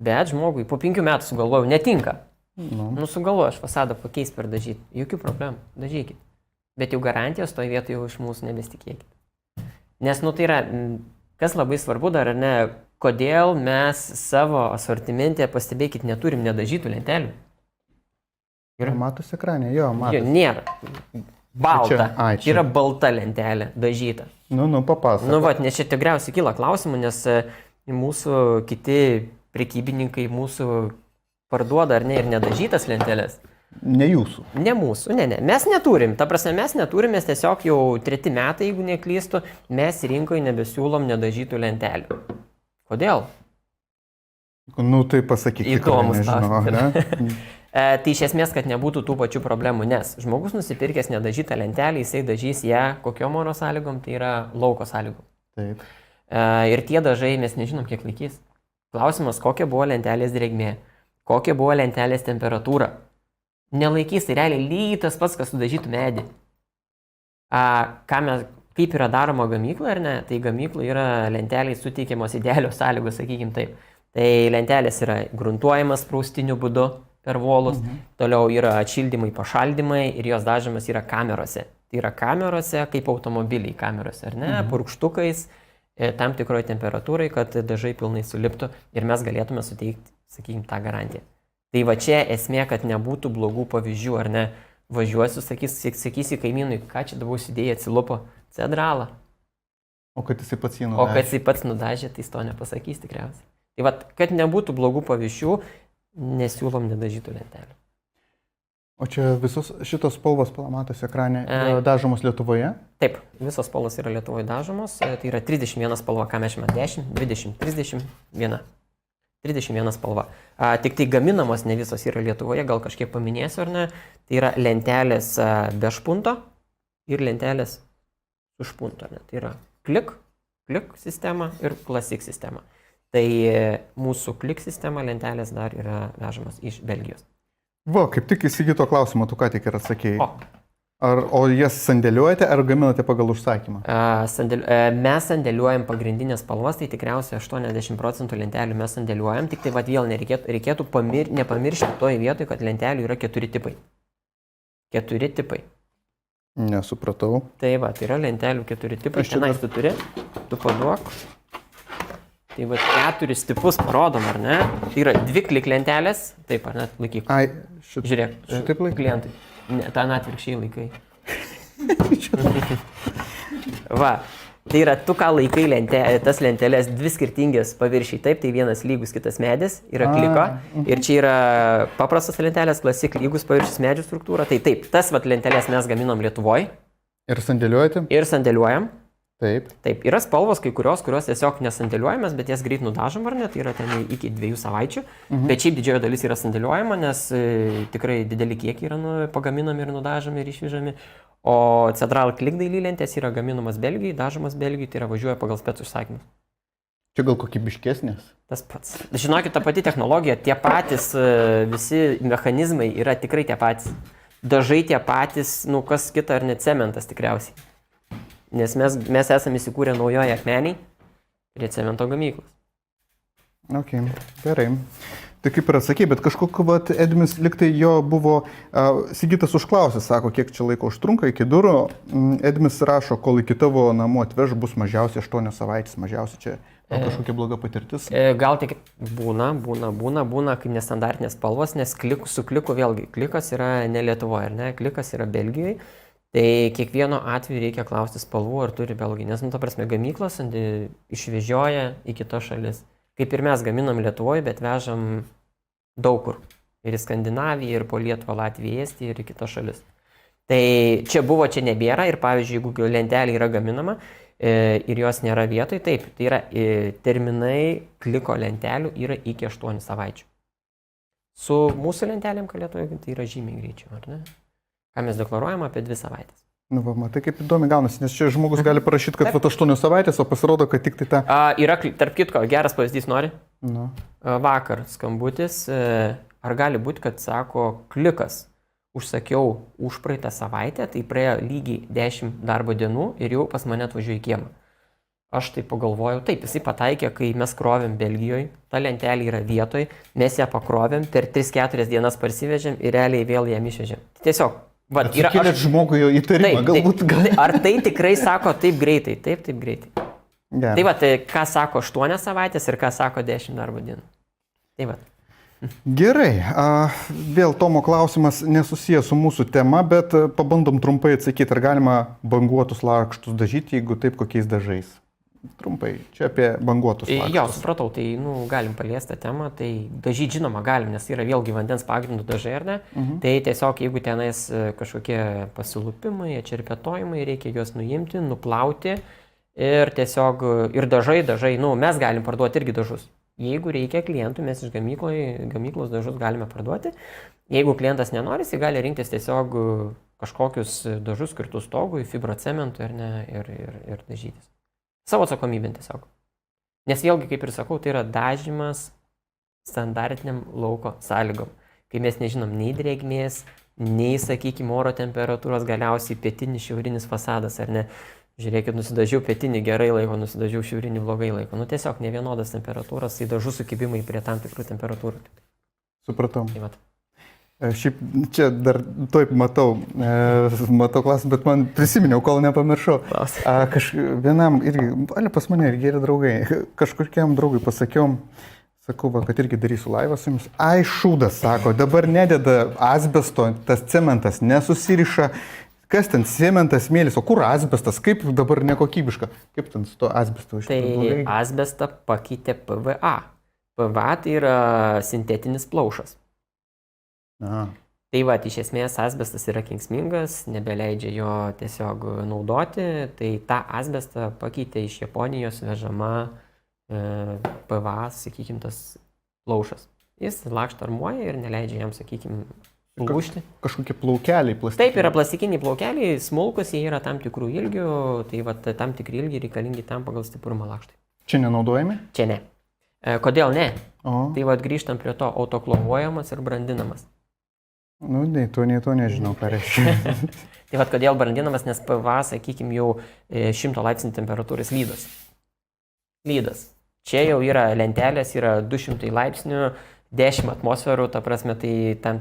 Bet žmogui po 5 metų sugalvojau, netinka. Sugalvoju aš fasadą pakeisti, perdažyti. Jokių problemų, dažykit. Bet jau garantijos toje vietoje jau iš mūsų nebesitikėkit. Nes, tai yra, kas labai svarbu dar, ar ne, kodėl mes savo asortimente, pastebėkit, neturim nedažytų lentelių. Matos ekranė, jo, matos. Jo, nėra. Balta. Čia yra balta lentelė, dažyta. Papasakok. Nes čia tikriausiai kyla klausimų, nes mūsų kiti prekybininkai mūsų parduoda, ar ne, ir nedažytas lentelės. Ne jūsų. Ne mūsų, ne. Mes neturim. Ta prasme, mes neturim, mes tiesiog jau 3 metai, jeigu neklystu, mes rinkoje nebesiūlom nedažytų lentelių. Kodėl? Tai pasakyk. Įdomus klausimas. Tai iš esmės, kad nebūtų tų pačių problemų, nes žmogus nusipirkęs nedažytą lentelę, jisai dažys ją kokiom oro sąlygom, tai yra lauko sąlygom. Taip. Ir tie dažai mes nežinom, kiek laikys. Klausimas, kokia buvo lentelės drėgmė, kokia buvo lentelės temperatūra. Nelaikys, tai realiai lygiai tas pats, kas sudažytų medį. Kaip yra daroma gamykla, ar ne? Tai gamykla yra lenteliai suteikiamos idealios sąlygos, sakykim taip. Tai lentelės yra gruntuojamas praustiniu būdu per volus, toliau yra atšildymai, pašaldymai ir jos dažymas yra kamerose. Tai yra kamerose, kaip automobiliai kamerose, ar ne? Purkštukais, tam tikroje temperatūrai, kad dažai pilnai suliptų ir mes galėtume suteikti, sakykim, tą garantiją. Tai va čia esmė, kad nebūtų blogų pavyzdžių, ar ne? Važiuosiu, sakysi kaimynui, ką čia dabar įsidėjai, atsilupo cedralą. O kad jisai pats jį nudažė. O kad jisai pats nudažė, tai jis to nepasakys tikriausiai. Tai va, kad nebūtų blogų pavyzdžių, nesiūlom nedažytų lentelių. O čia visos šitos spalvos matos ekrane dažomos Lietuvoje? Taip, visos spalvos yra Lietuvoje dažomos. Tai yra 31 spalva, ką mes žinome, 10, 20, 31. 31 spalva. Tik tai gaminamos ne visos yra Lietuvoje, gal kažkiek paminėsiu ar ne. Tai yra lentelės be špunto ir lentelės su špunto. Tai yra klik sistema ir classic sistema. Tai mūsų klik sistema lentelės dar yra vežamas iš Belgijos. Kaip tik įsigyto klausimą, tu ką tik ir atsakėjai. O jas sandėliuojate ar gaminate pagal užsakymą? Mes sandėliuojam pagrindinės spalvas, tai tikriausiai 80% lentelių mes sandėliuojam, tik tai vėl reikėtų nepamiršti toje vietoje, kad lentelių yra 4 tipai. 4 tipai. Nesupratau. Tai yra lentelių 4 tipai, tenais tu turi, tu paduok. Tai 4 tipus parodom, ar ne? Tai yra 2 klik lentelės, taip, ar ne, laikyk. Žiūrėk, šitaip laikai? Klientai. Ne, ten atvirkščiai laikai. Tai yra, tu ką laikai tas lentelės, 2 skirtingės paviršiai, taip, tai vienas lygus, kitas medis, yra kliko. Ir čia yra paprastas lentelės, klasik lygus paviršis medžių struktūra. Tai taip, tas lentelės mes gaminam Lietuvoje. Ir sandėliuojate? Ir sandėliuojam. Taip. Taip, yra spalvos kai kurios tiesiog nesandėliuojamas, bet jas greit nudažom, ar ne, tai yra ten iki 2 savaičių, bet šiaip didžioji dalis yra sandėliuojama, nes tikrai dideli kiekiai yra pagaminami ir nudažomi ir išvežami, o Cedral Click dailylentės yra gaminamas Belgijai, dažomas Belgijai, tai yra važiuoja pagal spec užsakymus. Čia gal kokybiškesnės? Tas pats. Žinokit, ta pati technologija, tie patys visi mechanizmai yra tikrai tie patys. Dažai tie patys, nu kas kita ar net cementas tikriausiai. Nes mes esame įsikūrę naujoje akmeniai prie cemento gamyklos. Ok, gerai. Tai kaip ir atsakė, bet kažkokiu, vat, Edmis liktai jo buvo, Sigitas užklausė, sako, kiek čia laiko užtrunka iki durų. Edmis rašo, kol iki tavo namų atveš bus mažiausiai 8 savaitės, mažiausiai čia kažkokia bloga patirtis. Gal tik būna, kaip nestandartinės spalvos, nes su kliku vėlgi, klikas yra ne Lietuvoje, ar ne, klikas yra Belgijoje. Tai kiekvieno atveju reikia klausti spalvų, ar turi Belgija, nes, nu, ta prasme, gamyklos išvežioja į kitas šalis. Kaip ir mes gaminam Lietuvoje, bet vežam daug kur. Ir į Skandinaviją, ir po Lietuvą, Latviją, Estiją, ir į kitas šalis. Tai čia buvo, čia nebėra, ir pavyzdžiui, jeigu lentelė yra gaminama ir jos nėra vietoj, taip, tai yra terminai kliko lentelių yra iki 8 savaičių. Su mūsų lentelėm, ką Lietuvoje, tai yra žymiai greičiau, ar ne? Ką mes deklaruojam apie 2 savaitės. Nu, va, matai, kaip įdomi gaunasi, nes čia žmogus gali parašyti, kad 8 savaitės, o pasirodo, kad tik tai ta... Yra, tarp kitko, geras pavyzdys nori. Nu. Vakar skambutis, ar gali būti, kad sako, klikas, užsakiau už praeitą savaitę, tai praėjo lygiai 10 darbo dienų ir jau pas mane atvažiuoja į kiemą. Aš tai pagalvojau, taip, jisai pataikė, kai mes krovėm Belgijoje, ta lentelė yra vietoj, mes ją pakrovėm, per 3-4 dienas parsivežėm ir realiai vėl ją išvežėm. Tiesiog, va, yra... Sukėlėt žmogui jo įtarimą, galbūt... Ar tai tikrai sako taip greitai? Taip, taip greitai. Gerai. Tai va, tai ką sako 8 savaitės ir ką sako 10 darbo dienų. Tai va. Gerai, vėl Tomo klausimas nesusijęs su mūsų tema, bet pabandom trumpai atsakyti, ar galima banguotus lakštus dažyti, jeigu taip kokiais dažais. Trumpai, čia apie banguotus lakštus. Jo, supratau, tai galim paliesti tą temą, tai dažyti žinoma galim, nes yra vėlgi vandens pagrindų dažai, ar ne? Tai tiesiog jeigu tenais kažkokie pasilupimai, atšerpetojimai, reikia juos nuimti, nuplauti ir tiesiog, ir dažai, mes galim parduoti irgi dažus. Jeigu reikia klientų, mes iš gamyklos dažus galime parduoti. Jeigu klientas nenori, jis gali rinktis tiesiog kažkokius dažus skirtus stogui, fibrocementui ir dažytis. Savo atsakomybėn tiesiog. Nes vėlgi, kaip ir sakau, tai yra dažymas standartiniam lauko sąlygom. Kai mes nežinom nei drėgmės, nei, sakykime, oro temperatūros, galiausiai pietinis, šiaurinis fasadas, ar ne? Žiūrėkit, nusidažiau pietinį gerai laiko, nusidažiau šiaurinį blogai laiko. Nu tiesiog ne vienodas temperatūros, tai dažų sukibimai prie tam tikrų temperatūrų. Supratau. Tai Šiaip čia dar taip matau klausimą, bet man prisiminiau, kol nepamiršau. Vienam irgi, pas mane irgi yra draugai, kažkokiam draugui pasakiau, sakau, va, kad irgi darysiu laivą su jums. Ai, šūdas, sako, dabar nededa asbesto, tas cementas nesusiriša. Kas ten cementas, smėlis, o kur asbestas, kaip dabar nekokybiška? Kaip ten su to asbestu? Tai asbestą pakeitė PVA. PVA tai yra sintetinis plaušas. Aha. Tai va, iš esmės asbestas yra kenksmingas, nebeleidžia jo tiesiog naudoti, tai tą asbestą pakeitė iš Japonijos vežama PVA, sakykime, tas plaušas. Jis lakštarmuoja ir neleidžia jam, sakykime, lūžti. Kažkokie plaukeliai plastikiniai. Taip, yra plastikiniai plaukeliai, smulkus, jie yra tam tikrų ilgių, tai va, tam tikri ilgiai reikalingi tam pagal stiprumą lakštui. Čia nenaudojami? Čia ne. Kodėl ne? O. Tai va, grįžtam prie to, autoklovuojamas ir brandinamas. Nu, nei to nežinau, ką reiškia. Tai vad, kodėl brandinamas, nes PVA, sakykime, jau 100 laipsnių temperatūros lydas. Lydas. Čia jau yra lentelės, yra 200 laipsnių, 10 atmosferų, ta prasme, tai tam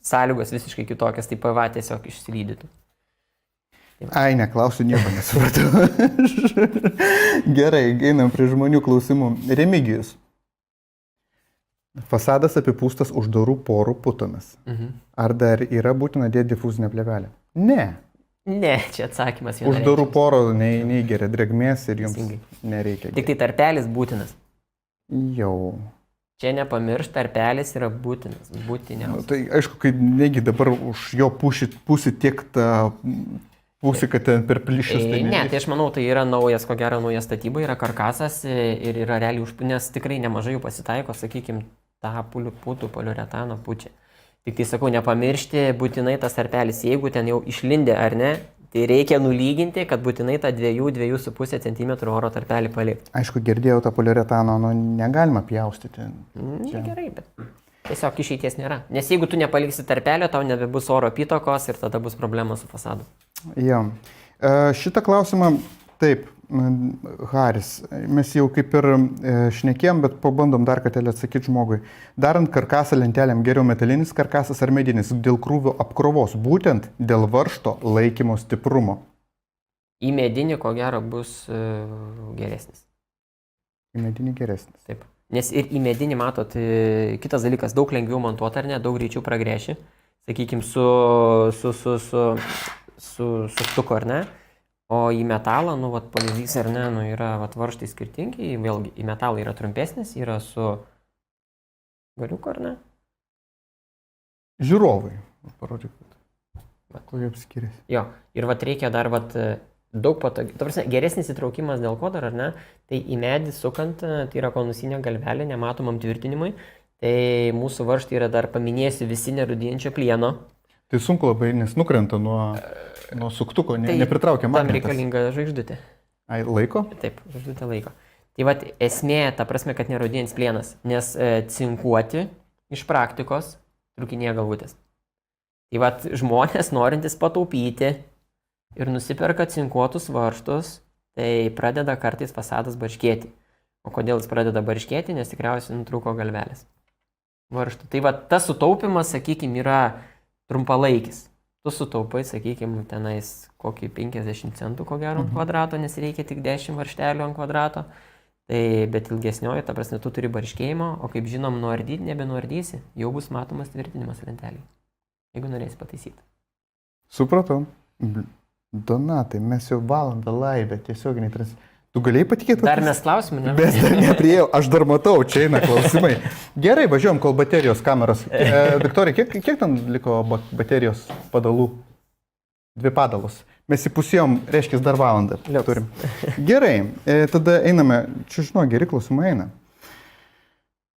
sąlygos visiškai kitokios, tai PVA tiesiog išsilydytų. Ai, neklausiu, nieko nesupratau. Gerai, einam prie žmonių klausimų. Remigijus. Fasadas apipūstas uždarų porų putomis. Ar dar yra būtina dėti difuzinę plėvelę? Ne. Ne, čia atsakymas vienas. Uždarų porų neįgeria drėgmės ir jums nereikia. Tik tai tarpelis būtinas. Jau. Čia nepamiršt, tarpelis yra būtinas. Būtiniausias. Tai aišku, kai negi dabar už jo pusi tiek tą Būsi, kad ten per plyšius. Ne, tai aš manau, tai yra naujas, ko gero, nauja statyba, yra karkasas ir yra realiai užpūnės, tikrai nemažai jų pasitaiko, sakykime, tą putų poliuretano pučią. Tik tai sakau, nepamiršti būtinai tas tarpelis, jeigu ten jau išlindė ar ne, tai reikia nulyginti, kad būtinai tą 2-2,5 cm oro tarpelį palikti. Aišku, girdėjau tą poliuretano, nu negalima pjaustyti. Gerai, bet tiesiog išeities nėra. Nes jeigu tu nepaliksi tarpelio, tau nebebus oro apytakos ir tada bus problema su fasadu. Jo. Šitą klausimą, taip, Haris, mes jau kaip ir šnekėjom, bet pabandom dar kartelį atsakyti žmogui. Darant karkasą lentelėm, geriau metalinis karkasas ar medinis dėl krūvio apkrovos, būtent dėl varžto laikymo stiprumo. Į medinį, ko gero, bus geresnis. Į medinį geresnis. Taip. Nes ir į medinį, matot, kitas dalykas, daug lengviau montuoti ar ne, daug greičiau pragrėši, sakykime, su suktuku ar ne, o į metalą, nu, vat, pavyzdys ar ne, nu, yra vat, varžtai skirtingi, vėlgi, į metalą yra trumpesnis, yra su galiuku ar ne. Žiūrovai, parodyk, kuo jie skiriasi. Jo, ir vat reikia dar vat daug patogiau, ta prasme, geresnis įtraukimas dėl ko dar ar ne, tai į medį sukant, tai yra konusinė galvelė nematomam tvirtinimui, tai mūsų varžtai yra dar paminėsiu visi nerūdijančio plieno. Tai sunku labai, nes nukrenta nuo suktuko, nepritraukia magnetas. Tam reikalinga žvaigždutė. Ai, laiko? Taip, žvaigždutė laiko. Tai vat esmė, ta prasme, kad nerūdijantis plienas, nes cinkuoti iš praktikos trūkinėja galvutės. Tai vat žmonės norintis pataupyti ir nusiperka cinkuotus varžtus, tai pradeda kartais fasadas barškėti. O kodėl jis pradeda barškėti, nes tikriausiai nutrūko galvelės varžtų. Tai va, tas sutaupimas, sakykime, yra trumpalaikis. Tu sutaupai, sakykime, tenais kokį 50 centų, ko gero, ant kvadrato, nes reikia tik 10 varžtelių ant kvadrato. Tai, bet ilgesnioji, ta prasme, tu turi barškėjimą, o kaip žinom, nuardyti nebenuardysi, jau bus matomas tvirtinimas lentelėje, jeigu norėsi pataisyti. Supratau. Donatai, mes jau valandą laibę tiesioginiai transliuojame. Tu galėjai patikėti? Dar mes klausimų, ne? Mes dar nepriejau, aš dar matau, čia eina klausimai. Gerai, važiuojam, kol baterijos kameros. Viktorija, kiek ten liko baterijos padalų? 2 padalus. Mes įpusėjom, reiškia, dar valandą turim. Gerai, tada einame, čia žinau, geri klausimai eina.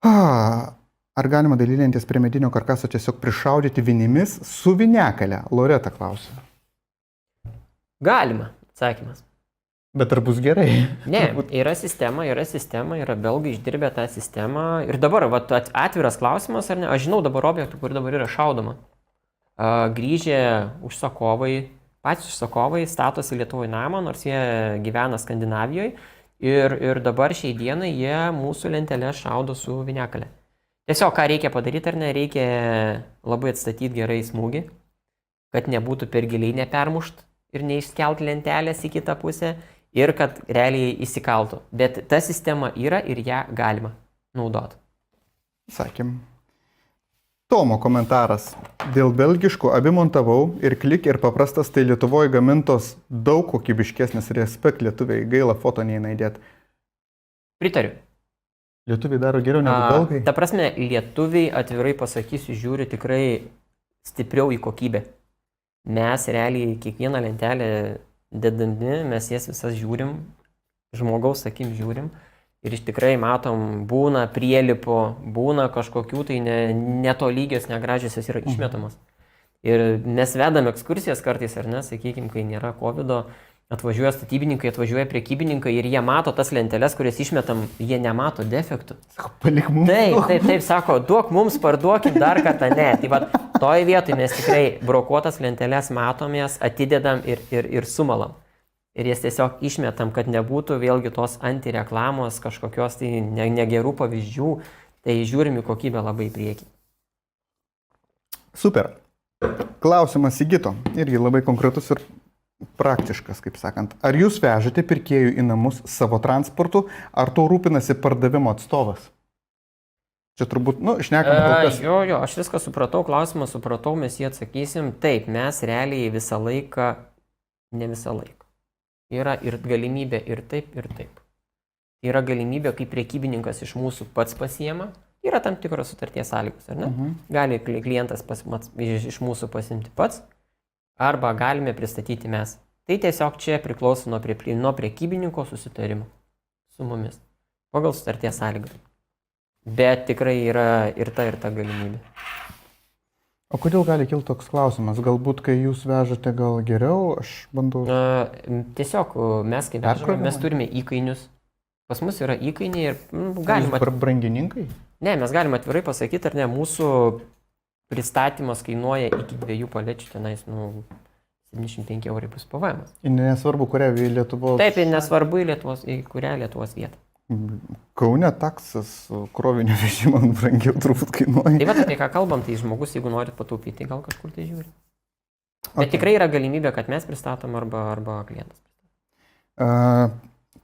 Ar galima dalylintis prie medinio karkaso tiesiog prišaudyti vinimis su viniakale? Loreta klausia. Galima, atsakymas. Bet ar bus gerai? Ne, yra sistema, yra belgai išdirbę tą sistemą. Ir dabar, vat, atviras klausimas, ar ne? Aš žinau dabar objektų, kur dabar yra šaudoma. Grįžę užsakovai, patys užsakovai statosi Lietuvoje namą, nors jie gyvena Skandinavijoje. Ir dabar šiai dienai jie mūsų lentelę šaudo su viniakale. Tiesiog, ką reikia padaryti, ar ne, reikia labai atstatyti gerai smūgį, kad nebūtų per giliai nepermušt ir neišskelt lentelės į kitą pusę ir kad realiai įsikaltų. Bet ta sistema yra ir ją galima naudoti. Sakym. Tomo komentaras. Dėl belgiškų abi montavau ir klik ir paprastas, tai Lietuvoje gamintos daug kokybiškesnis, respekt lietuviai, gaila foto neina įdėti. Pritariu. Lietuviai daro geriau negu belgai? Ta prasme, lietuviai, atvirai pasakysiu, žiūri tikrai stipriau į kokybę. Mes realiai kiekvieną lentelę dedami, mes jas visas žiūrim, žmogaus akim žiūrim ir iš tikrai matom, būna prielipo, būna kažkokių tai netolygios, negražios jos yra išmetamos. Ir mes vedam ekskursijas kartais, ar ne, sakykime, kai nėra COVID-o, atvažiuoja statybininkai, atvažiuoja prekybininkai ir jie mato tas lenteles, kurias išmetam, jie nemato defektų. Sako, palik mums. Taip, sako, duok mums, parduokim dar kartą, ne. Tai va, toje vietoje mes tikrai brokuotas lenteles matomės, atidedam ir sumalam. Ir jas tiesiog išmetam, kad nebūtų vėlgi tos antireklamos, kažkokios tai negerų pavyzdžių, tai žiūrim į kokybę labai į priekį. Super. Klausimas Sigito, irgi labai konkretus ir praktiškas, kaip sakant. Ar jūs vežate pirkėjų į namus savo transportu, ar to rūpinasi pardavimo atstovas? Čia turbūt, šnekam kol kas. Jo, aš viską supratau, klausimą supratau, mes jį atsakysim. Taip, mes realiai visą laiką, ne visą laiką. Yra ir galimybė ir taip, ir taip. Yra galimybė, kai prekybininkas iš mūsų pats pasiema, yra tam tikros sutarties sąlygos, ar ne? Gali klientas iš mūsų pasimti pats, arba galime pristatyti mes. Tai tiesiog čia priklauso nuo prekybininko susitarimo su mumis. Pagal sutarties sąlygas. Bet tikrai yra ir ta galimybė. O kodėl gali kilti toks klausimas? Galbūt, kai jūs vežate, gal geriau, aš bandau... Tiesiog mes, kai vežame, mes turime įkainius. Pas mus yra įkainiai ir galima... Brangininkai? Ne, mes galime atvirai pasakyti, ar ne, mūsų pristatymas kainuoja iki 2 palečių tenais, 75 eurai bus PVM. Nesvarbu, kurią Lietuvos... Taip, nesvarbu į kurią Lietuvos vietą. Kaune taksas krovinio vežimą brangiau turbūt kainuoja. Tai va, apie ką kalbam, tai žmogus, jeigu norit pataupyti, gal kažkur tai žiūri. Bet tikrai yra galimybė, kad mes pristatom arba klientas.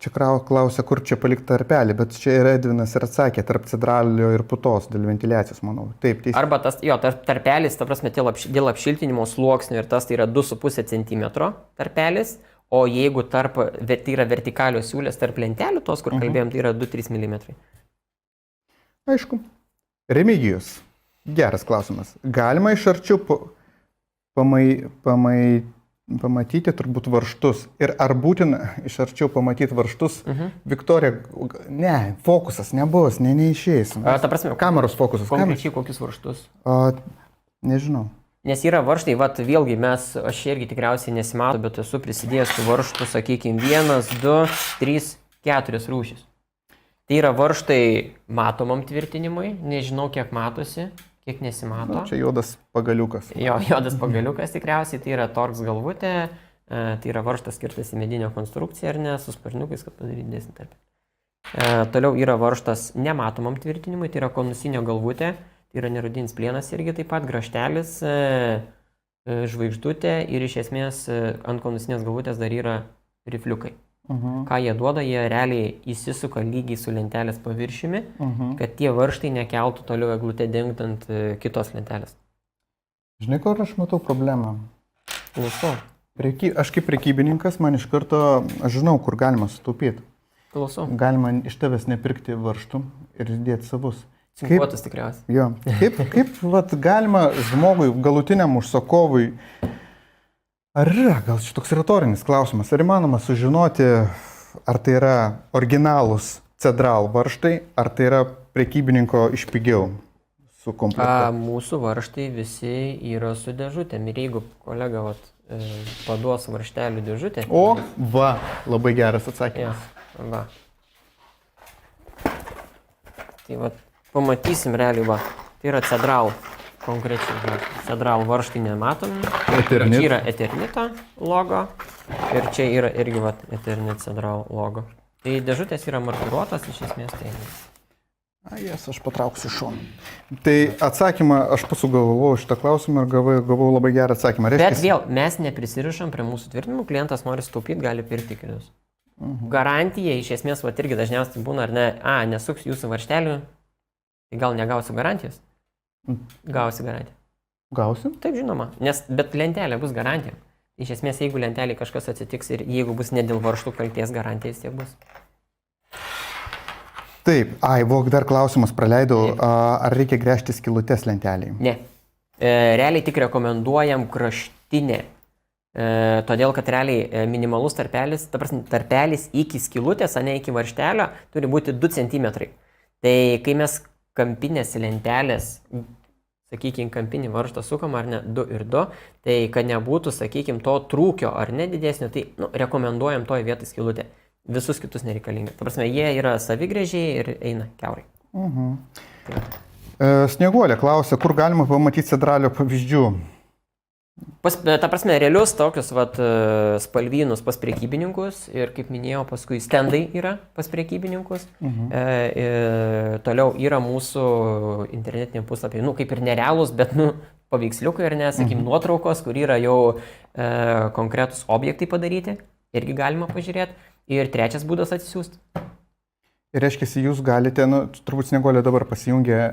Čia klausia, kur čia palikti tarpelį, bet čia ir Edvinas ir atsakė, tarp cedralio ir putos, dėl ventiliacijos, manau. Taip, teisė. Arba tas, tarpelis, ta prasme, dėl apšiltinimo sluoksnio ir tas tai yra 2,5 cm tarpelis. O jeigu tai yra vertikalios siūlės tarp lentelių, tos, kur kalbėjom, tai yra 2-3 mm. Aišku. Remigijus. Geras klausimas. Galima iš arčiau pamatyti turbūt varžtus. Ir ar būtina iš arčiau pamatyti varžtus? Viktorija, ne, fokusas nebus, neišeis. Ta prasme, kameros fokusas. Konkrečiai kokius varžtus? Nežinau. Nes yra varžtai, vėlgi aš irgi tikriausiai nesimatau, bet esu prisidėjęs tų varžtų, sakykime, 1, 2, 3, 4 rūšis. Tai yra varžtai matomam tvirtinimui, nežinau kiek matosi, kiek nesimato. Čia juodas pagaliukas. Jo, juodas pagaliukas tikriausiai, tai yra torks galvutė, tai yra varžtas skirtas į medinio konstrukciją ar ne, su sparniukais, kad padaryti didesnį tarpelį. Toliau yra varžtas nematomam tvirtinimui, tai yra konusinio galvutė. Yra nerudinis plienas irgi taip pat, graštelis, žvaigždutė ir iš esmės ant konusinės galvutės dar yra rifliukai. Ką jie duoda, jie realiai įsisuka lygiai su lentelės paviršiumi, kad tie varžtai nekeltų toliau eglutę dengtant kitos lentelės. Žinai, kur aš matau problemą? Klausau. Aš kaip prekybininkas, man iš karto, aš žinau, kur galima sutaupyti. Klausau. Galima iš tavęs nepirkti varžtų ir dėti savus. Cinkuotas tikriausiai. Jo. Kaip galima žmogui, galutiniam užsakovui, ar yra, gal šitoks retorinis klausimas, ar įmanoma sužinoti, ar tai yra originalūs cedral varžtai, ar tai yra prekybininko iš pigiau su komplektu? Mūsų varžtai visi yra su dėžutėm ir jeigu kolega paduos varžtelių dėžutę. O, va, labai geras atsakymas. Ja, va. Tai va. Pamatysim realiai, va, tai yra cedral, konkrečiai, cedral varžtai nematomi, čia yra Eternito logo ir čia yra irgi, va, Eternit cedral logo. Tai dėžutės yra markiruotas, iš esmės tai. Aš patrauksiu šoną. Tai atsakymą, aš pasugalvojau šitą klausimą ir gavau labai gerą atsakymą. Bet vėl, mes neprisirišam prie mūsų tvirtinimų, klientas nori sutaupyti, gali pirkti kelius. Garantija, iš esmės, va, irgi dažniausiai būna, ar ne, nesuks jūsų varžtelių. Tai gal negausiu garantijos? Gausi garantiją. Gausi? Taip, žinoma. Bet lentelė bus garantija. Iš esmės, jeigu lentelė kažkas atsitiks ir jeigu bus ne dėl varžtų kalties, garantija vis tiek bus. Taip. Dar klausimas praleidau. Ar reikia gręžti skylutes lentelėje? Ne. Realiai tik rekomenduojam kraštinę. Todėl, kad realiai minimalus tarpelis, tarpelis iki skylutės, o ne iki varžtelio, turi būti 2 cm. Tai kai mes kampinės lentelės, sakykime, kampinį varžtą sukam ar ne 2 ir 2, tai kad nebūtų, sakykime, to trūkio ar ne didesnio, tai rekomenduojam toje vietoje skylutę. Visus kitus nereikalinga. Ta prasme, jie yra savigrėžiai ir eina kiaurai. Snieguolė klausia, kur galima pamatyti cedralio pavyzdžių? Ta prasme, realius tokius spalvynus pas prekybininkus ir, kaip minėjau, paskui stendai yra pas prekybininkus. Toliau yra mūsų internetiniai puslapiai, kaip ir nerealūs, bet paveiksliukai ir sakykime, nuotraukos, kur yra jau konkretus objektai padaryti, irgi galima pažiūrėti. Ir trečias būdas atsisiųsti. Ir reiškia, jūs galite, turbūt Snieguolė dabar pasijungia.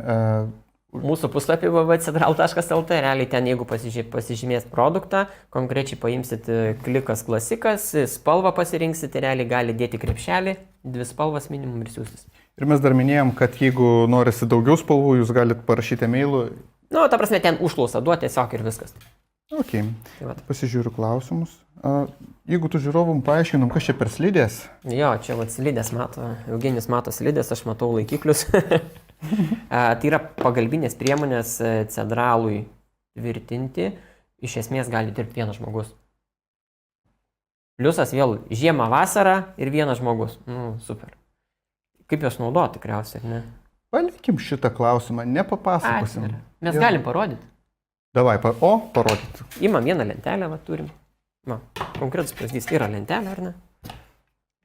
Mūsų puslapį www.cedral.lt, realiai ten, jeigu pasižymės produktą, konkrečiai paimsit klikas klasikas, spalvą pasirinksit, realiai gali dėti krepšelį, 2 spalvas minimum ir siūstis. Ir mes dar minėjom, kad jeigu norisi daugiau spalvų, jūs galite parašyti e-mailu. Ta prasme, ten užklausą duoti tiesiog ir viskas. Ok, Tai vat. pasižiūriu klausimus. Jeigu tu žiūrovom paaiškinum, kas čia per slidės, Jo, čia vat slidės mato, Eugenijus mato slidės, aš matau laikiklius. Tai yra pagalbinės priemonės cedralui tvirtinti, iš esmės gali dirbti vienas žmogus. Pliusas vėl žiemą, vasarą ir vienas žmogus. Nu, super. Kaip jos naudoti tikriausiai, ar ne? palikim šitą klausimą, nepapasakosim. Atvira. Mes Jo. galim parodyti. Davai, parodyt. Imam vieną lentelę, va, turim. Va, konkretus pavyzdys yra lentelė, ar ne?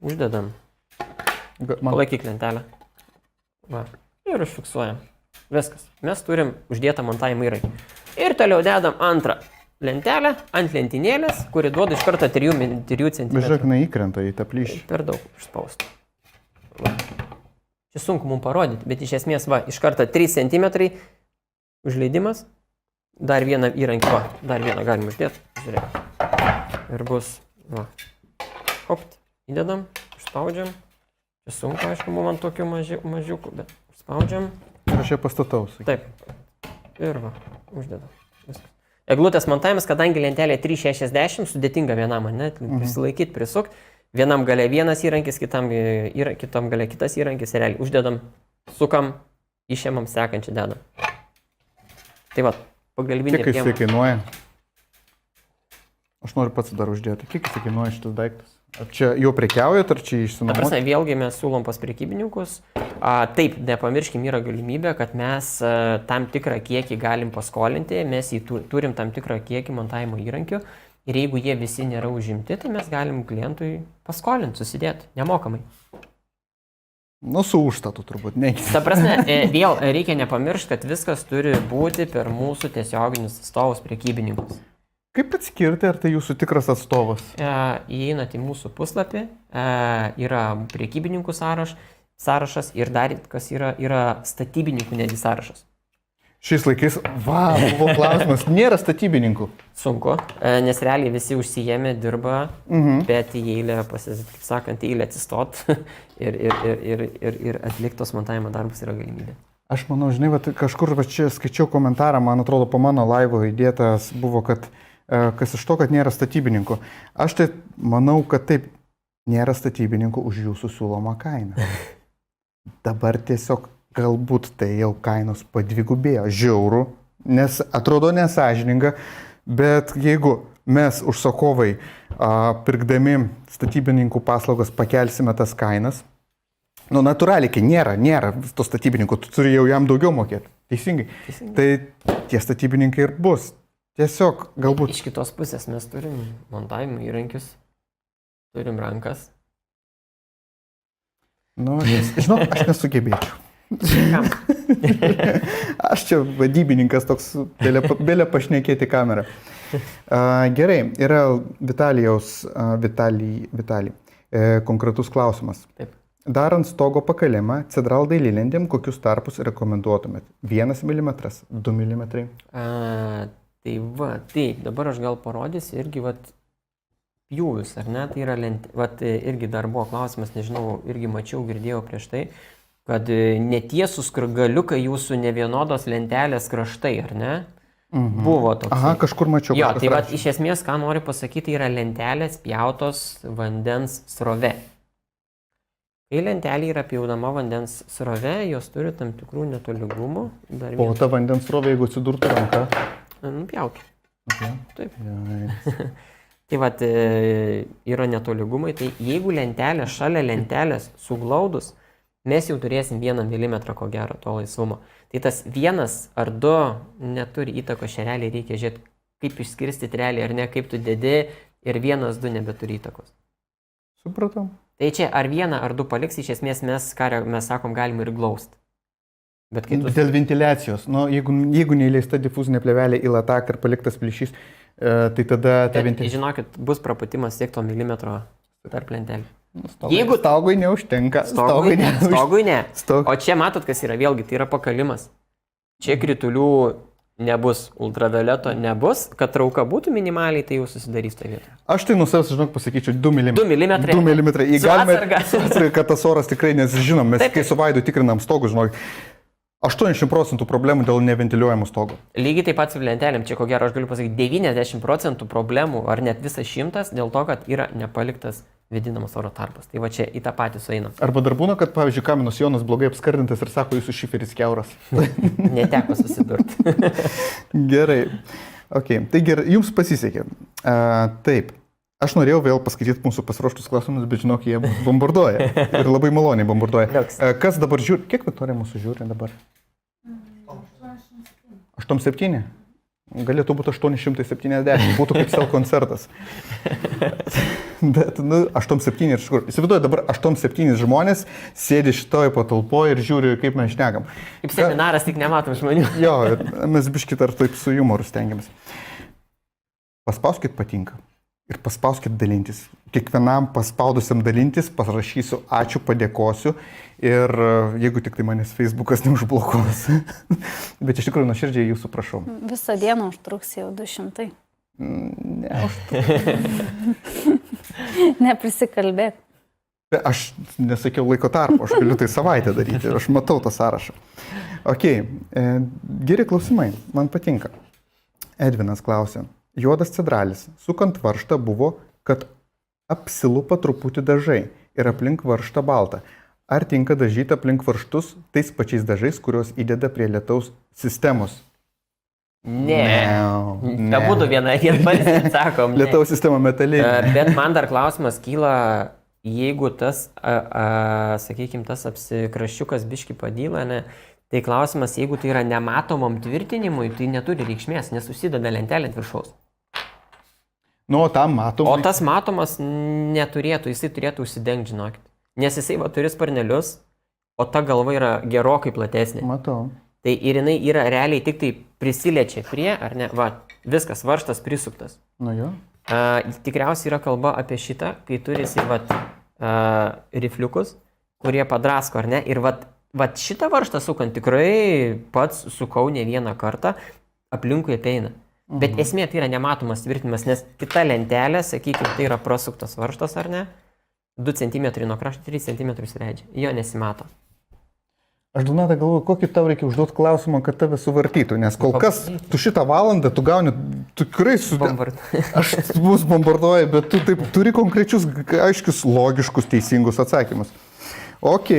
Uždedam. Palaikyk lentelę. Va. Ir užfiksuojam. Viskas. Mes turim uždėtą montavimo įrankį. Ir toliau dedam antrą lentelę ant lentynėlės, kuri duoda iš karto 3 cm. Žiūrėk, neįkrenta į tą plyšį. Per daug užspausta. Va. Čia sunku mums parodyti, bet iš esmės, va, iš karto 3 cm užleidimas. Dar vieną įrankį, va, dar vieną galim uždėti. Žiūrėk. Ir bus, va. Hopt, įdedam, užspaudžiam. Čia sunku, aišku, mums ant tokių mažiukų, bet užspaudžiam. Ir aš čia pastatau. Taip. Ir va, uždedam. Viskas. Eglutės montavimas, kadangi lentelė 360, sudėtinga vienam, ne? Prisilaikyti, prisukti. Vienam gale vienas įrankis, kitam gale kitas įrankis. Realiai uždedam, sukam, išėmam, sekančią dedam. Tai va, pagalbinė Kiek jis priemonė. kainuoja? Aš noriu pats dar uždėti. Kiek jis kainuoja šitas daiktas? Ar čia jau prekiaujat, ar čia Ta išsinuomot? prasme, vėlgi mes siūlom pas prekybininkus. Taip, nepamirškim, yra galimybė, kad mes tam tikrą kiekį galim paskolinti, mes turim tam tikrą kiekį montavimo įrankių ir jeigu jie visi nėra užimti, tai mes galim klientui paskolinti, susidėti, nemokamai. Nu, su užstatu turbūt, ne. Ta prasme, vėl reikia nepamiršti, kad viskas turi būti per mūsų tiesioginius atstovus prekybininkus. Kaip atskirti, ar tai jūsų tikras atstovas? Įeinat į mūsų puslapį, yra prekybininkų sąrašas ir dar kas yra statybininkų netgi sąrašas. Šiais laikais, buvo klausimas, nėra statybininkų. Sunku, nes realiai visi užsijėmė, dirba, bet į eilę, kaip sakant, į eilę atsistot ir atliktos montavimo darbus yra galimybė. Aš manau, žinai, kažkur čia skaičiau komentarą, man atrodo, po mano laivo įdėtas buvo, kad kas iš to, kad nėra statybininkų. Aš tai manau, kad taip, nėra statybininkų už jūsų siūlomą kainą. Dabar tiesiog galbūt tai jau kainos padvigubėjo, žiauru, nes atrodo nesąžininga, bet jeigu mes užsakovai pirkdami statybininkų paslaugas pakelsime tas kainas, nu natūraliai, kai nėra to statybininkų, tu turi jau jam daugiau mokėti. Teisingai. Tai tie statybininkai ir bus. Tiesiog galbūt. Iš kitos pusės mes turim montavimo įrankius, turim rankas. Nu, žinau, aš nesugebėčiau. Aš čia vadybininkas toks, bėlė pašnekėti kamerą. Gerai, yra Vitalij, konkretus klausimas. Taip. Darant stogo pakalimą, cedral dailylentėm, kokius tarpus rekomenduotumėt? 1 mm, 2 mm? Tai va, taip, dabar aš gal parodysiu irgi pjūvius, ar ne? Tai yra irgi dar buvo klausimas, nežinau, irgi mačiau, girdėjau prieš tai, kad netiesus galiukai jūsų nevienodos lentelės kraštai, ar ne? Buvo toks. Aha, kažkur mačiau. Jo, tai iš esmės, ką noriu pasakyti, yra lentelės pjautos vandens srove. Kai lentelė yra pjaunama vandens srove, jos turi tam tikrų netolygumų. O ta vandens srovė, jeigu atsidurtų ranka? Nupjautų. Taip. Jai. Tai yra netolygumai, tai jeigu lentelė šalia lentelės suglaudus, mes jau turėsim 1 mm ko gero to laisvumo. Tai tas 1 ar 2 neturi įtako šereliai, reikia žiūrėti, kaip išskirstyti realiai ar ne, kaip tu dedi ir 1, 2 nebeturi įtakos. Supratau. Tai čia ar 1 ar 2 paliks, iš esmės mes sakom, galim ir glausti. Dėl ventiliacijos. Nu, jeigu neįleista difuzinė plėvelė į lataką ir paliktas plyšys, tai tada ta ventiliacija. Žinokit, bus praputimas tiek to milimetro tarp lentelį. Jeigu staugui neužtenka. Stogui ne. O čia matot, kas yra, vėlgi, tai yra pakalimas. Čia kritulių nebus, ultravioleto nebus, kad trauka būtų minimaliai, tai jau susidarys tą vietą. Aš tai nuo savęs, žinok, pasakyčiau 2 mm. 2 mm. 2 mm. Su atsarga. Kad tas oras tikrai, nes žinom, mes kai su Vaidu tikrinam stogus, žinok, 80 procentų problemų dėl neventiliuojamų stogų. Lygiai taip pat su lentelėm, čia ko gero aš galiu pasakyti, 90% problemų, ar net visas 100 dėl to, kad yra nepaliktas vėdinamas oro tarpas. Tai va čia į tą patį sueina. Arba dar būna, kad, pavyzdžiui, kaminos Jonas blogai apskardintas ir sako, jūsų šiferis kiauras. Neteko susidurti. Gerai. Okay. Tai gerai, jums pasisekė. Taip. Aš norėjau vėl paskaityti mūsų pasiruoštus klausimus, bet žinok, jie bombarduoja. Ir labai maloniai bombarduoja. Kas dabar žiūri? Kiek Viktorija mūsų žiūri dabar? 87? Galėtų būti 870, būtų kaip sel koncertas. Bet, 8-7 ir škur. Įsivaizduoju, dabar 8-7 žmonės sėdi šitoje patalpoje ir žiūri, kaip mes šnekam. Kaip seminaras, tik nematom žmonių. Jo, mes biškit ar taip su jumoru stengiamės. Paspauskit patinka ir paspauskit dalintis. Kiekvienam paspaudusiam dalintis parašysiu ačiū, padėkosiu ir jeigu tik tai manęs Facebookas neužblokuos. Bet iš tikrųjų nuoširdžiai jūsų prašau. Visą dieną užtruks jau 200. Neprisikalbėk. Aš nesakiau laiko tarpo, aš galiu tai savaitę daryti, aš matau tą sąrašą. Ok, geri klausimai, man patinka. Edvinas klausė. Juodas cedralis, sukant varžtą buvo, kad apsilupa truputį dažai ir aplink varžtą baltą. Ar tinka dažyti aplink varžtus tais pačiais dažais, kuriuos įdeda prie lietaus sistemos? Ne. Būtų viena balsė, sakom. Lietaus sistema metalinė. Bet man dar klausimas kyla, jeigu tas, sakykime, tas apsikraščiukas biški padyla, ne, tai klausimas, jeigu tai yra nematomam tvirtinimui, tai neturi reikšmės, nes susideda lentelė ant viršaus. Nu, tam matom. O tas matomas neturėtų, jisai turėtų užsidengti, žinokit. Nes jisai turi sparnelius, o ta galva yra gerokai platesnė. Matau. Tai ir jinai yra realiai tik tai prisiliečia prie, ar ne, va, viskas, varžtas prisuktas. Nu jo. Tikriausiai yra kalba apie šitą, kai turi jisai, rifliukus, kurie padrasko, ar ne, ir vat šitą varžtą sukant tikrai pats sukau ne vieną kartą, aplinkui apeina. Bet esmė tai yra nematomas tvirtinimas, nes kita lentelė, sakykime, tai yra prasuktas varžtas, ar ne, 2 cm nuo krašto, 3 cm leidžia, jo nesimato. Aš Donata galvoju, kokį tau reikia užduoti klausimą, kad tave suvartytų, nes kol kas tu šitą valandą, tu gauni tikrai aš mus bombarduoju, bet tu taip turi konkrečius, aiškius, logiškus, teisingus atsakymus. Ok.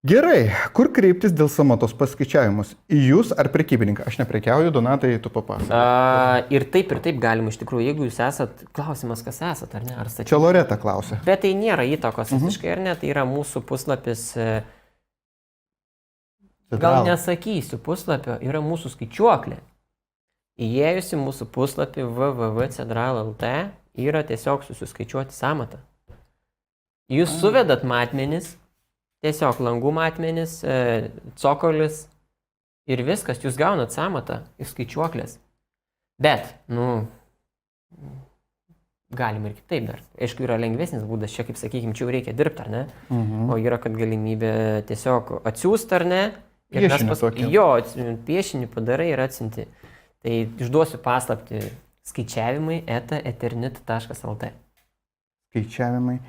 Gerai, kur kreiptis dėl sąmatos paskaičiavimus? Į jūs ar prekybininką? Aš neprekiauju, Donatai, tu papasakok. Ir taip galima iš tikrųjų, jeigu jūs esat, klausimas, kas esat, ar ne? Ar Čia Loreta klausė. Bet tai nėra įtakos visiškai, ar ne? Tai yra mūsų puslapis, gal nesakysiu puslapio, yra mūsų skaičiuoklė. Įėjus į mūsų puslapį www.cedral.lt yra tiesiog susiskaičiuoti sąmatą. Jūs suvedat matmenis, tiesiog langų matmenis, cokolis ir viskas, jūs gaunat sąmatą iš skaičiuoklės. Bet, galima ir kitaip dar. Aišku, yra lengvesnis būdas, čia kaip sakykime, čia jau reikia dirbti, ar ne? O yra, kad galimybė tiesiog atsiųsti, ar ne? Piešinį tokį. Jo, piešinį padarai ir atsinti. Tai išduosiu paslaptį skaičiavimai @eternit.lt. Skaičiavimai.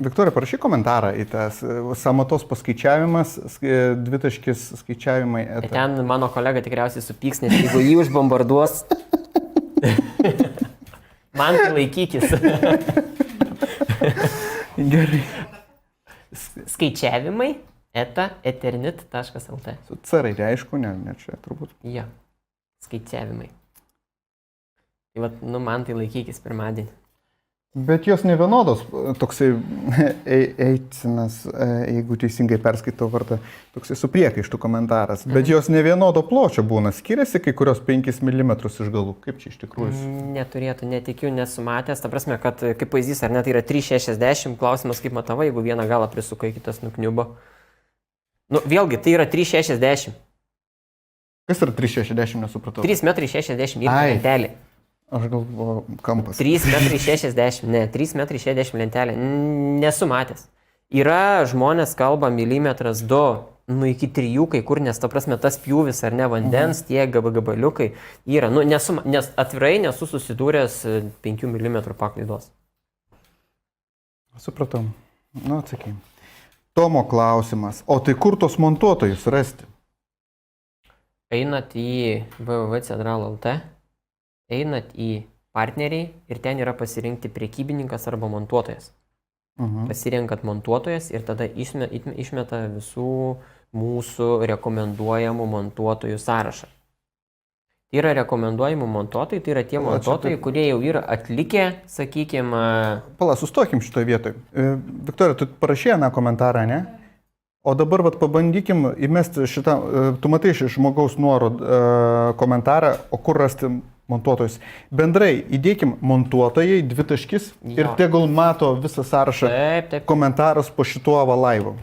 Viktorija, parašyk komentarą į tas sąmatos paskaičiavimas, dvitaškis skaičiavimai. Ten mano kolega tikriausiai supyks, nes jeigu jį užbombarduos, man tai laikykis. Gerai. Skaičiavimai eternit.lt. Su carai, aišku, ne čia turbūt. Jo, skaičiavimai. Tai man tai laikykis pirmadienį. Bet jos ne vienodos, toksai eicinas, jeigu teisingai perskaitau vardą, toksai su priekaištų komentaras, bet jos ne vienodo pločio būna, skiriasi kai kurios 5 mm iš galų, kaip čia iš tikrųjų? Neturėtų, netikiu, nesumatęs, ta prasme, kad kaip pavyzdys, ar ne, tai yra 3,60, klausimas kaip matavai, jeigu vieną galą prisukai, kitas nukniubo. Vėlgi, tai yra 3,60. Kas yra 3,60, nesupratau? 3,60 m yra lentelė. Aš galvoju, kampas. 3,60 m, ne, 3,60 m lentelė. Nesu matęs. Yra žmonės kalba milimetras 2, iki 3, kai kur, nes ta prasme tas pjūvis ar ne vandens, tie gabaliukai yra. Nes atvirai nesu susidūręs 5 mm paklaidos. Supratau. Atsakym. Tomo klausimas. O tai kur tos montuotojus rasti? Einat į www.cedral.lt, einat į partneriai ir ten yra pasirinkti prekybininkas arba montuotojas. Pasirenkat montuotojas ir tada išmeta visų mūsų rekomenduojamų montuotojų sąrašą. Tai yra rekomenduojamų montuotojai, tai yra tie montuotojai, kurie jau yra atlikę, sakykime... Pala, sustokim šitoje vietoje. Viktorija, tu parašė na komentarą, ne? O dabar pabandykim įmesti šitą, tu matai iš žmogaus komentarą, o kur rasti montuotojus. Bendrai įdėkim montuotojai, 2 taškis ir tegul mato visą sąrašą komentarus po šituo laivu.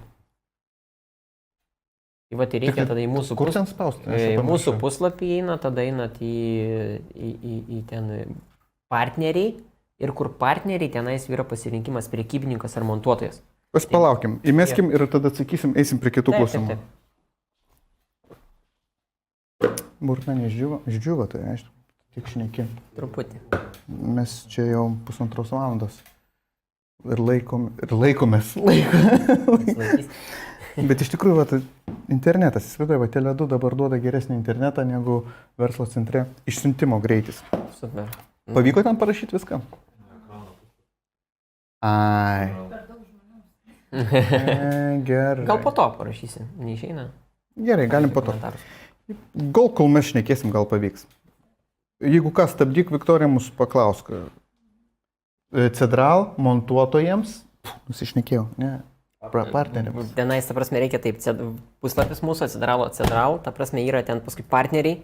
Tai va, tai reikia tada į mūsų, kur ten spausti? Mūsų puslapį eina, tada einat į ten partneriai ir kur partneriai tenais yra pasirinkimas prekybininkas ar montuotojas. Palaukim, įmeskim ir tada atsakysim, eisim prie kitų klausimų. Burna neišdžiuvo, tai aišku, tik šneki. Truputį. Mes čia jau 1,5 valandos ir laikomės. Bet iš tikrųjų, internetas, įsivaizduoju, Tele2 dabar duoda geresnį internetą negu verslo centre. Išsiuntimo greitis. Super. Pavyko ten parašyti viską? Ai. Gerai. Gal po to parašysi, neišeina? Gerai, galim po to. Gal kol mes šnekėsim, gal pavyks. Jeigu ką, stabdyk, Viktorija mūsų paklausk. Cedral montuotojams, nusišnekėjau, ne? Partneriams. Tenais, ta prasme, reikia taip, puslapis mūsų Cedral, ta prasme, yra ten paskui partneriai,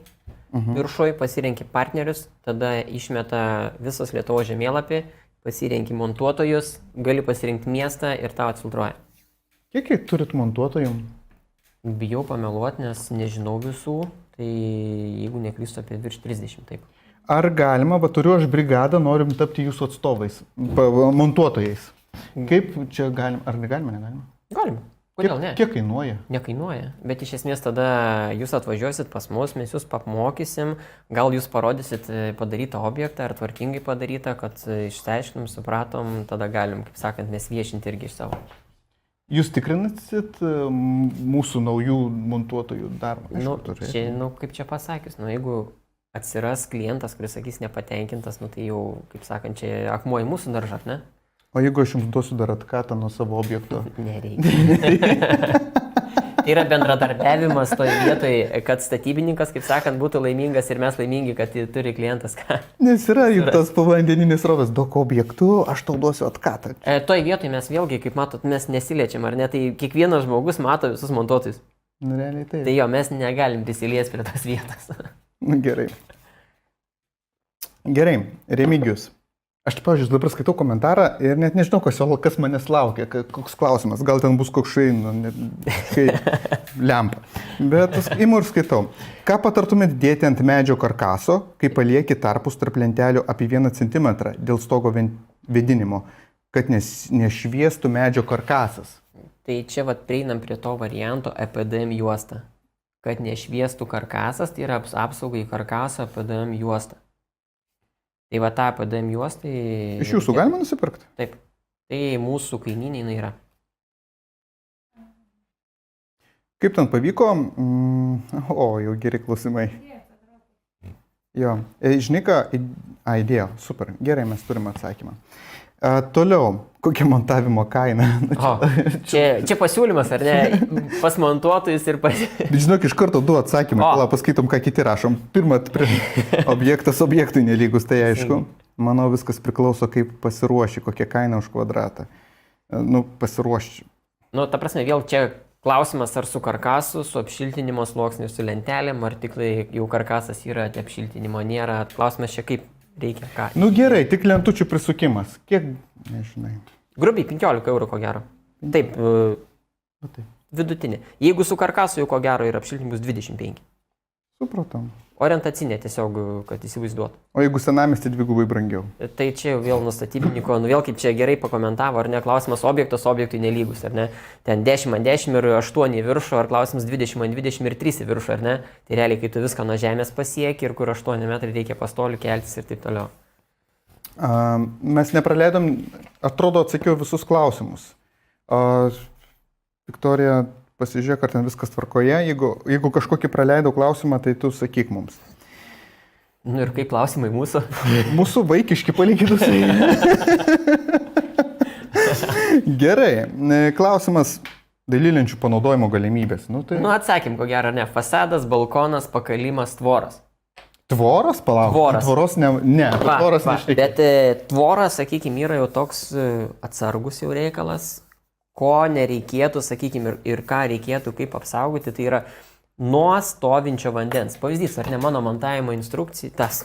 viršui pasirenki partnerius, tada išmeta visos Lietuvos žemėlapį, pasirenki montuotojus, gali pasirinkti miestą ir tau atfiltruoja. Kiek turit montuotojų? Bijau pameluoti, nes nežinau visų, tai jeigu neklystu apie virš 30, taip. Ar galima, turiu aš brigadą, norim tapti jūsų atstovais, montuotojais. Kaip čia galim, ar negalima, negalima? Galima. Kodėl ne? Kiek kainuoja? Nekainuoja, bet iš esmės tada jūs atvažiuosit pas mus, mes jūs pamokysim, gal jūs parodysit padarytą objektą ar tvarkingai padarytą, kad išsiaiškinom, supratom, tada galim, kaip sakant, mes viešinti irgi iš savo. Jūs tikrinasit mūsų naujų montuotojų darbą? Kaip čia pasakius, jeigu atsiras klientas, kuris sakys nepatenkintas, tai jau, kaip sakant, čia akmuo į mūsų daržą, ne? O jeigu aš jums duosiu dar atkatą nuo savo objekto? Nereikia. Tai yra bendradarbiavimas toje vietoje, kad statybininkas, kaip sakant, būtų laimingas ir mes laimingi, kad turi klientas ką. Nes yra juk tas pavandeninis rovas, daug objektų, aš tau duosiu atkatą. Toje vietoje mes vėlgi, kaip matot, mes nesiliečiam, ar ne? Tai kiekvienas žmogus mato visus montuotojus. Realiai taip. Tai jo, mes negalim prisiliesti prie tos vietos. Gerai. Gerai, Remigijus. Aš, pavyzdžiui, dabar skaitau komentarą ir net nežinau, kas manęs laukia, koks klausimas, gal ten bus koks lempa. Bet imu ir skaitau. Ką patartumėt dėti ant medžio karkaso, kai palieki tarpus tarp lentelių apie 1 cm dėl stogo vėdinimo, kad nešviestų medžio karkasas? Tai čia prieinam prie to varianto EPDM juosta. Kad nešviestų karkasas, tai yra apsaugai karkaso EPDM juosta. Tai va tą EPDM juostą... Iš jūsų galima nusipirkti? Taip. Tai mūsų kaininė yra. Kaip ten pavyko? O, jau geri klausimai. Jo. Žinai ką? Idėja. Super. Gerai, mes turime atsakymą. Toliau. Kokia montavimo kaina? Čia pasiūlymas, ar ne? Pas montuotojus ir pas... Žinok, iš karto 2 atsakymai. Paskaitom, ką kiti rašom. Pirma, objektas objektui nelygus, tai aišku. Manau, viskas priklauso, kaip pasiruoši, kokia kaina už kvadratą. Pasiruoši. Ta prasme, vėl čia klausimas, ar su karkasu, su apšiltinimo sluoksniu, su lentelėm, ar tik jau karkasas yra, tie apšiltinimo nėra. Klausimas čia kaip reikia ką. Gerai, tik lentučių prisukimas. Kiek, nežinai. Grubiai 15 eurų, ko gero. Taip, vidutinė. Jeigu su karkasu jau ko gero ir apšiltinimus 25. Supratom. Orientacinė tiesiog, kad įsivaizduotų. O jeigu senamiestį 2 brangiau? Tai čia vėl nuo statybininko, vėl kaip čia gerai pakomentavo, ar ne, klausimas objektas objektui nelygus, ar ne, ten 10x10 ir 8 į viršų, ar klausimas 20x20 ir 3 į viršų, ar ne, tai realiai, kai tu viską nuo žemės pasieki ir kur 8 metrai reikia pastolių keltis ir taip toliau. Mes nepraleidom, atrodo, atsakiau visus klausimus. Viktorija, pasižiūrėk, ar ten viskas tvarkoje. Jeigu kažkokį praleidau klausimą, tai tu sakyk mums. Nu ir kaip klausimai mūsų? Mūsų vaikiški palyginusai. Gerai. Klausimas dailylenčių panaudojimo galimybės. Tai... Nu atsakym, ko gero, ne. Fasadas, balkonas, pakalimas, tvoras. Tvoras, palauk. Tvoras. Tvoros ne. Tvoras neštai. Bet tvoras, sakykime, yra jau toks atsargus jau reikalas, ko nereikėtų, sakykime, ir ką reikėtų, kaip apsaugoti, tai yra nuo stovinčio vandens. Pavyzdys, ar ne mano montavimo instrukcija, tas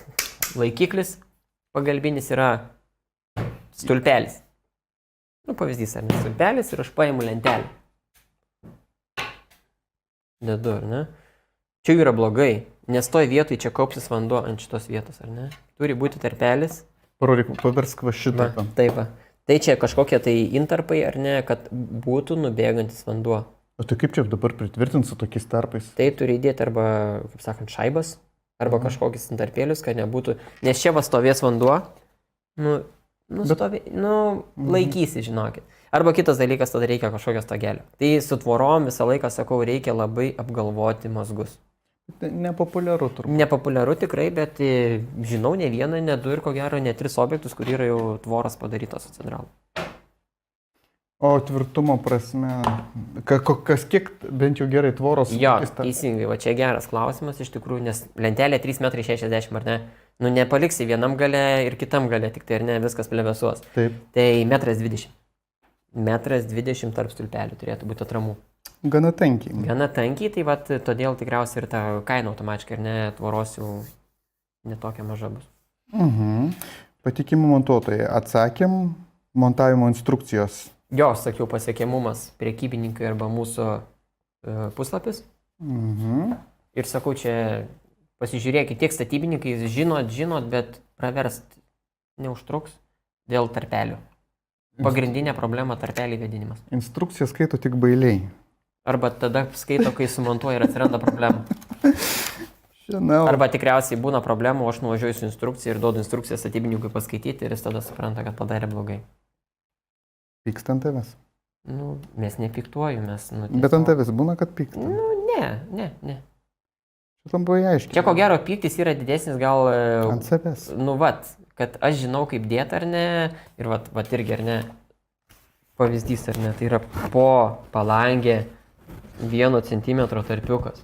laikiklis pagalbinis yra stulpelis. Nu, pavyzdys, ar ne stulpelis ir aš paimu lentelę. Dedu, ar ne? Čia yra blogai, nes toj vietoj čia kaupsis vanduo ant šitos vietos, ar ne? Turi būti tarpelis. Parodyk, paversk va šitą. Taip. Tai čia kažkokie tai intarpai, ar ne, kad būtų nubėgantis vanduo. O tai kaip čia dabar pritvirtinti su tokiais tarpais? Tai turi įdėti arba, kaip sakant, šaibas, arba kažkokius intarpėlius, kad nebūtų, nes čia va stovės vanduo, laikysi, žinokit. Arba kitas dalykas, tada reikia kažkokios tagelio. Tai su tvorom visą laiką, sakau, reikia labai apgalvoti mazgus. Nepopuliaru turbūt. Nepopuliaru tikrai, bet žinau ne vieną, ne du ir ko gero ne 3 objektus, kur yra jau tvoras padarytos atsidralų. O tvirtumo prasme, kas kiek bent jau gerai tvoros? Jo, teisingai, va čia geras klausimas iš tikrųjų, nes lentelė 3,60 m, ar ne? Nu nepaliksi vienam gale ir kitam gale, tik tai ar ne, viskas plevesuos. Taip. Tai 1,20 m. 1,20 m tarp stulpelių turėtų būti atramų. Gana tankiai. Gana tankiai, tai vat, todėl tikriausiai ir ta kaina automatiškai, ir ne, tvoros jau netokia maža bus. Patikimi montuotojai, atsakėm, montavimo instrukcijos. Jo, sakiau, pasiekiamumas prekybininkai arba mūsų puslapis. Ir sakau, čia pasižiūrėkit, tiek statybininkai, žinot, bet praverst neužtruks dėl tarpelių. Pagrindinė problema tarpelį vėdinimas. Instrukciją skaito tik bailiai. Arba tada skaito, kai sumontuoja ir atsiranda problemų. Žinau. Arba tikriausiai būna problemų, aš nuvažiuoju su instrukcija ir duodu instrukciją statybininkui paskaityti ir jis tada supranta, kad padarė blogai. Pyksta ant tavęs? Nu, mes nepiktuoju, mes... Nu, tiesiog... Bet ant tavęs būna, kad pyksta? Nu, ne. Šitam buvo aiškiai. Čia ko gero pyktis yra didesnis gal... Ant savęs. Nu, vat, kad aš žinau, kaip dėti ar ne, ir vat irgi ar ne, pavyzdys ar ne, tai yra po palangė 1 centimetro tarpiukas.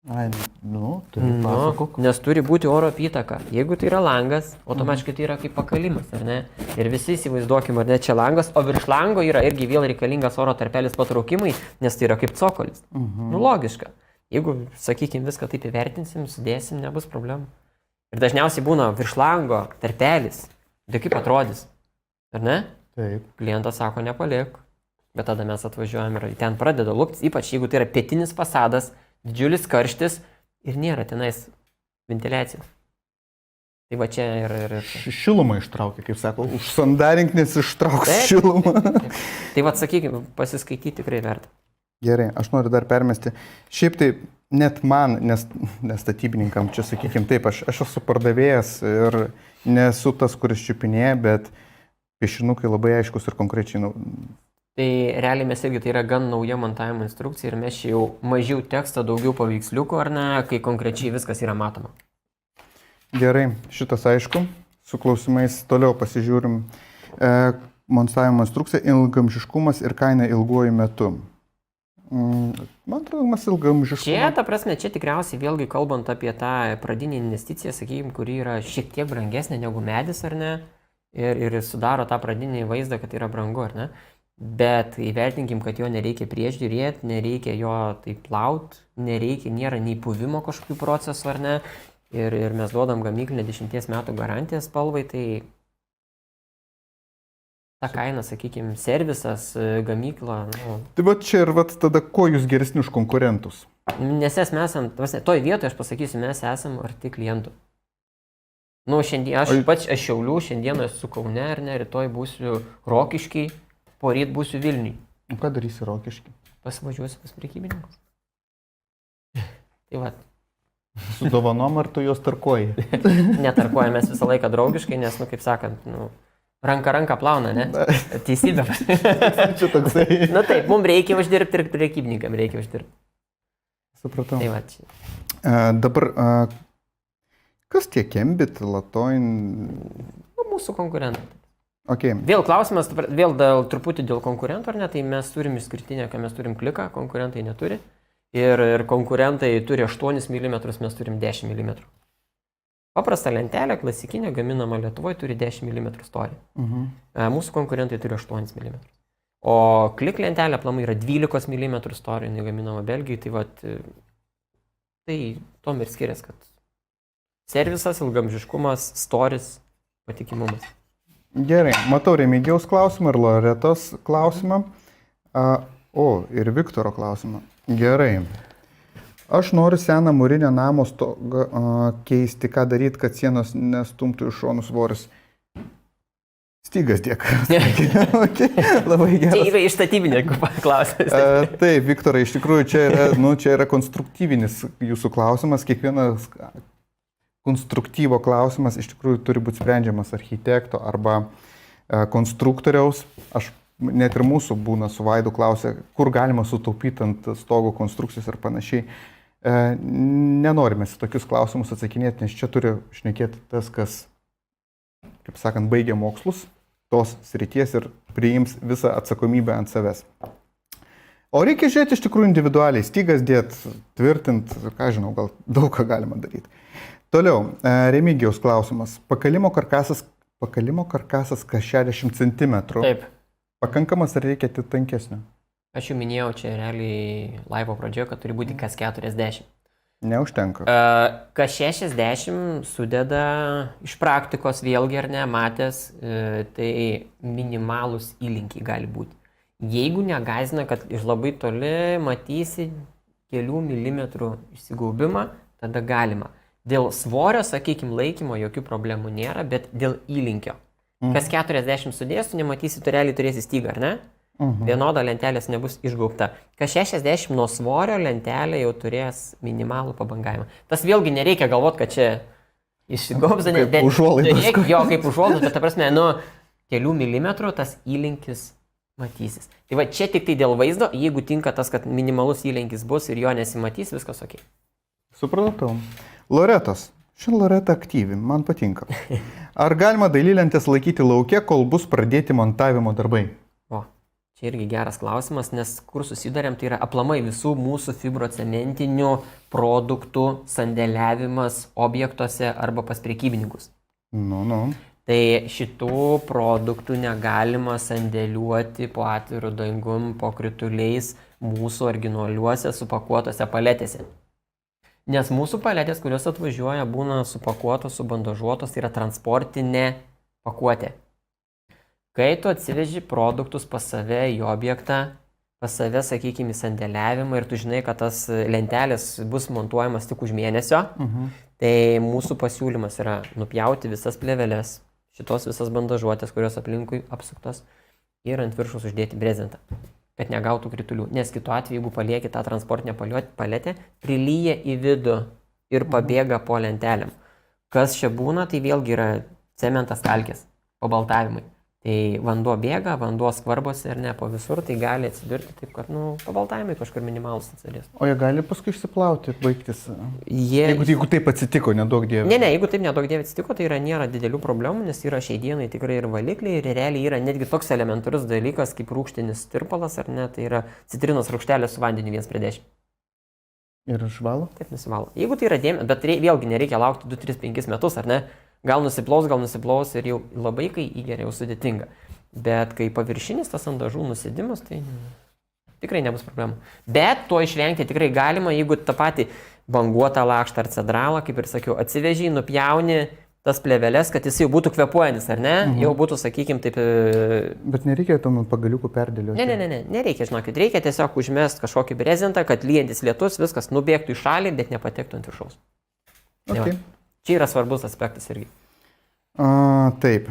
Ai, pasakok. Nes turi būti oro apytaka. Jeigu tai yra langas, automatiškai tai yra kaip pakalimas, ar ne? Ir visi įsivaizduokim, ar ne, čia langas, o virš lango yra irgi vėl reikalingas oro tarpelis patraukimai, nes tai yra kaip cokolis. Nu, logiška. Jeigu, sakykime, viską taip įvertinsim, sudėsim, nebus problemų. Ir dažniausiai būna virš lango tarpelis. Tai kaip atrodys? Ar ne? Taip. Klientas sako, nepalik. Bet tada mes atvažiuojam ir ten pradeda luptis, ypač jeigu tai yra pietinis fasadas, didžiulis karštis ir nėra tenais ventiliacijos. Tai va čia ir... Šilumą ištraukia, kaip sako, užsandarink, nes ištrauks šilumą. Taip. Tai va, sakykime, pasiskaityti tikrai verta. Gerai, aš noriu dar permesti. Šiaip tai net man, nes statybininkam, čia sakykime taip, aš esu pardavėjas ir nesu tas, kuris čiupinėja, bet piešinukai labai aiškus ir konkrečiai. Tai realiai mes irgi tai yra gan nauja montavimo instrukcija ir mes čia jau mažiau teksto, daugiau paveiksliukų, ar ne, kai konkrečiai viskas yra matoma. Gerai, šitas aišku, su klausimais toliau pasižiūrim. Montavimo instrukcija, ilgamžiškumas ir kaina ilguoju metu. Man atrodo, mes ilgamžiškumas. Čia, ta prasme, čia tikriausiai vėlgi kalbant apie tą pradinį investiciją, sakykime, kuri yra šiek tiek brangesnė negu medis, ar ne, ir sudaro tą pradinį vaizdą, kad yra brangu, ar ne. Bet įvertinkim, kad jo nereikia priežiūrėti, nereikia jo taip plaut, nėra nei puvimo kažkokių procesų, ar ne. Ir mes duodam gamyklinę 10 metų garantiją spalvai, tai ta kaina, sakykime, servisas, gamykla. Nu. Tai va čia ir va tada, ko jūs geresni už konkurentus? Nes mes esam, toj vietoje aš pasakysiu, mes esam arti klientų. Nu, šiandien, aš Šiaulių, šiandien esu Kaune, ar ne, rytoj būsiu Rokiškiai. Poryt būsiu Vilniui. O ką darysi Rokiškį? Pasivažiuosiu pas prekybininkus. Tai va. Su dovanom ar tu juos tarkuoji? Netarkuoja, mes visą laiką draugiškai, nes, nu, kaip sakant, nu, Ranka plauna, ne? Teisybė. Čia toksai. Na taip, mums reikia uždirbti ir prekybininkam reikia uždirbti. Supratau. Tai va čia. Dabar, kas tie Kembit, Latoin? Nu, mūsų konkurentai. Okay. Vėl klausimas, vėl truputį dėl konkurentų, ar ne? Tai mes turim išskirtinę, kai mes turim kliką, konkurentai neturi. Ir konkurentai turi 8 mm, mes turim 10 mm. Paprasta lentelė, klasikinė, gaminama Lietuvoje, turi 10 mm storį. Mūsų konkurentai turi 8 mm. O klik lentelė aplamai yra 12 mm storį, jinai gaminama Belgijai, tai vat, tai tom ir skiriasi, kad servisas, ilgamžiškumas, storis, patikimumas. Gerai, matau Remigijaus klausimą ir Loretos klausimą. Ir Viktoro klausimą. Gerai. Aš noriu seną mūrinę namo stogą keisti, ką daryti, kad sienos nestumtų iš šonų svoris. Stygas tiek. Okay. Labai gerai. Čia yra iš statybininkų klausimas. Taip, Viktorai, iš tikrųjų čia yra konstruktyvinis jūsų klausimas. Kiekvienas konstruktyvo klausimas iš tikrųjų turi būti sprendžiamas architekto arba konstruktoriaus. Aš net ir mūsų būna su Vaidu klausia, kur galima sutaupyti ant stogo konstrukcijos ir panašiai. Nenorime su tokius klausimus atsakinėti, nes čia turi šnekėti tas, kas, kaip sakant, baigia mokslus tos srities ir priims visą atsakomybę ant savęs. O reikia žiūrėti iš tikrųjų individualiai, stygas dėt, tvirtint, ką žinau, gal daug ką galima daryti. Toliau, Remigijaus klausimas. Pakalimo karkasas kas 60 cm. Taip. Pakankamas ar reikia tankesnio? Aš jau minėjau čia realiai laivo pradžioje, kad turi būti kas 40. Neužtenka. Kas 60 sudeda iš praktikos vėlgi ar ne, matęs, tai minimalus įlinkiai gali būti. Jeigu negazina, kad iš labai toli matysi kelių milimetrų išsigaubimą, tada galima. Dėl svorio, sakykime, laikymo jokių problemų nėra, bet dėl įlinkio. Kas 40 sudės, tu nematysi, tu realiai turėsi stygą, ar ne? Vienoda lentelės nebus išgaubta. Kas 60 nuo svorio lentelė jau turės minimalų pabangavimą. Tas vėlgi nereikia galvoti, kad čia išsigaubs, bet užuolaidas. Jo, kaip užuolaidas, bet ta prasme, kelių milimetrų tas įlinkis matysis. Tai va čia tik tai dėl vaizdo, jeigu tinka tas, kad minimalus įlinkis bus ir jo nesimatys, viskas ok. Supratau. Loretas. Šiandien Loreta aktyvi, man patinka. Ar galima dailylentės laikyti lauke, kol bus pradėti montavimo darbai? O, čia irgi geras klausimas, nes kur susidarėm, tai yra aplamai visų mūsų fibrocementinių produktų sandėliavimas objektuose arba pas prekybininkus. Tai šitų produktų negalima sandėliuoti po atviru dangum, po krituliais mūsų originaliuose supakuotose paletėse. Nes mūsų paletės, kurios atvažiuoja, būna supakuotos, subandažuotos, tai yra transportinė pakuotė. Kai tu atsiveži produktus pas save į objektą, pas save, sakykime, į sandėliavimą ir tu žinai, kad tas lentelės bus montuojamas tik už mėnesio, tai mūsų pasiūlymas yra nupjauti visas plėveles, šitos visas bandažuotės, kurios aplinkui apsuktos ir ant viršus uždėti brezentą, kad negautų kritulių. Nes kitu atveju, jeigu palieki tą transportinę paletę, prilyja į vidų ir pabėga po lentelėm. Kas čia būna, tai vėlgi yra cementas kalkės, pabaltavimai. Tai vanduo bėga, vanduo skvarbosi ir ne po visur, tai gali atsidurti taip, kad pabaltavimai kažkur minimalus atsidarės. O jie gali paskui išsiplauti ir baigtis? Jeigu taip atsitiko, nedaug dievė. Ne, jeigu taip nedaug dievė atsitiko, tai nėra didelių problemų, nes yra šiai dienai tikrai ir valikliai, ir realiai yra netgi toks elementarus dalykas kaip rūgštinis tirpalas, ar ne, tai yra citrinos rūgštelės su vandeniu 1:10. Ir išvalo? Taip, nusivalo. Jeigu tai yra dėmesio, bet vėlgi nereikia laukti 2-3-5 metus, ar ne? Gal nusiplaus ir jau labai, kai įgeria, jau sudėtinga. Bet kai paviršinis tas ant dažų nusidimas, tai tikrai nebus problemų. Bet to išvengti tikrai galima, jeigu tą patį banguotą lakštą ar cedralą, kaip ir sakiau, atsiveži, nupjauni tas plėveles, kad jis jau būtų kvėpuojantis, ar ne? Jau būtų, sakykime, taip... Bet nereikia tam pagaliukų perdėlioti. Nereikia, žinokit, reikia tiesiog užmest kažkokį brezentą, kad lyjantis lietus viskas nubėgtų į šalį, bet nepatektų ant viršaus. Okay. Čia yra svarbus aspektas irgi. Taip,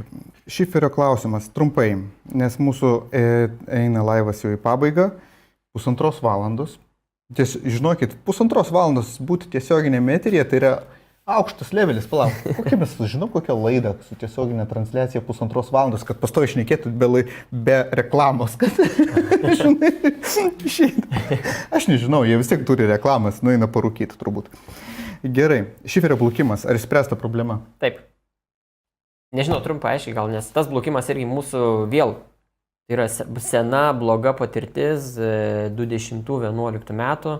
Šiferio klausimas trumpai, nes mūsų eina laivas jau į pabaigą, 1,5 valandos. Žinokit, 1,5 valandos būti tiesioginėme eteryje, tai yra Aukštas levelis, palauk. Kokia mes, žinau, kokią laidą su tiesioginė transliacija 1,5 valandos, kad pastoji šnekėtų be reklamos, kad žinai, išeina. Aš nežinau, jie vis tiek turi reklamas, nueina parūkyti turbūt. Gerai, šiferio blukimas, ar išspręsta problema? Taip. Nežinau, trumpai aiškiai gal, nes tas blukimas irgi mūsų vėl. Tai yra sena, bloga patirtis 2011 metų.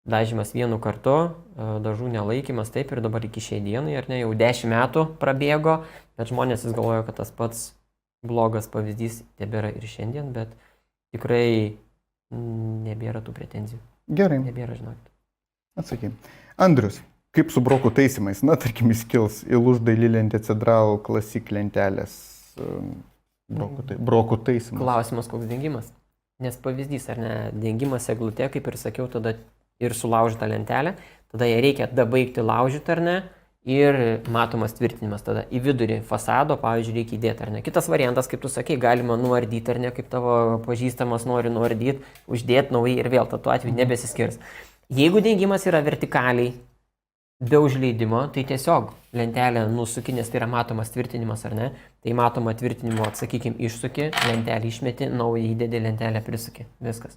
Dažymas vienu kartu, dažų nelaikymas, taip ir dabar iki šiai dienai, ar ne, jau 10 metų prabėgo, bet žmonės vis galvoja, kad tas pats blogas pavyzdys tebėra ir šiandien, bet tikrai nebėra tų pretenzijų. Gerai. Nebėra, žinokit. Atsakyk. Andrius, kaip su brokų taisymais? Na, tarkim, įskils įlūž dailylentė Cedral klasik lentelės brokų taisymais. Klausimas, koks dengimas? Nes pavyzdys, ar ne, dengimas eglutė, kaip ir sakiau, tada ir sulaužyta lentelė, tada ją reikia dabaigti laužyti, ar ne, ir matomas tvirtinimas tada į vidurį fasado, pavyzdžiui, reikia įdėti, ar ne. Kitas variantas, kaip tu sakei, galima nuardyti, ar ne, kaip tavo pažįstamas nori nuardyti, uždėti naujai ir vėl, tuo atveju nebesiskirs. Jeigu dengimas yra vertikaliai, be užleidimo, tai tiesiog lentelę nusuki, nes tai yra matomas tvirtinimas, ar ne, tai matoma tvirtinimo, sakykime, išsuki, lentelę išmeti, naują įdėdi, lentelę prisuki, viskas.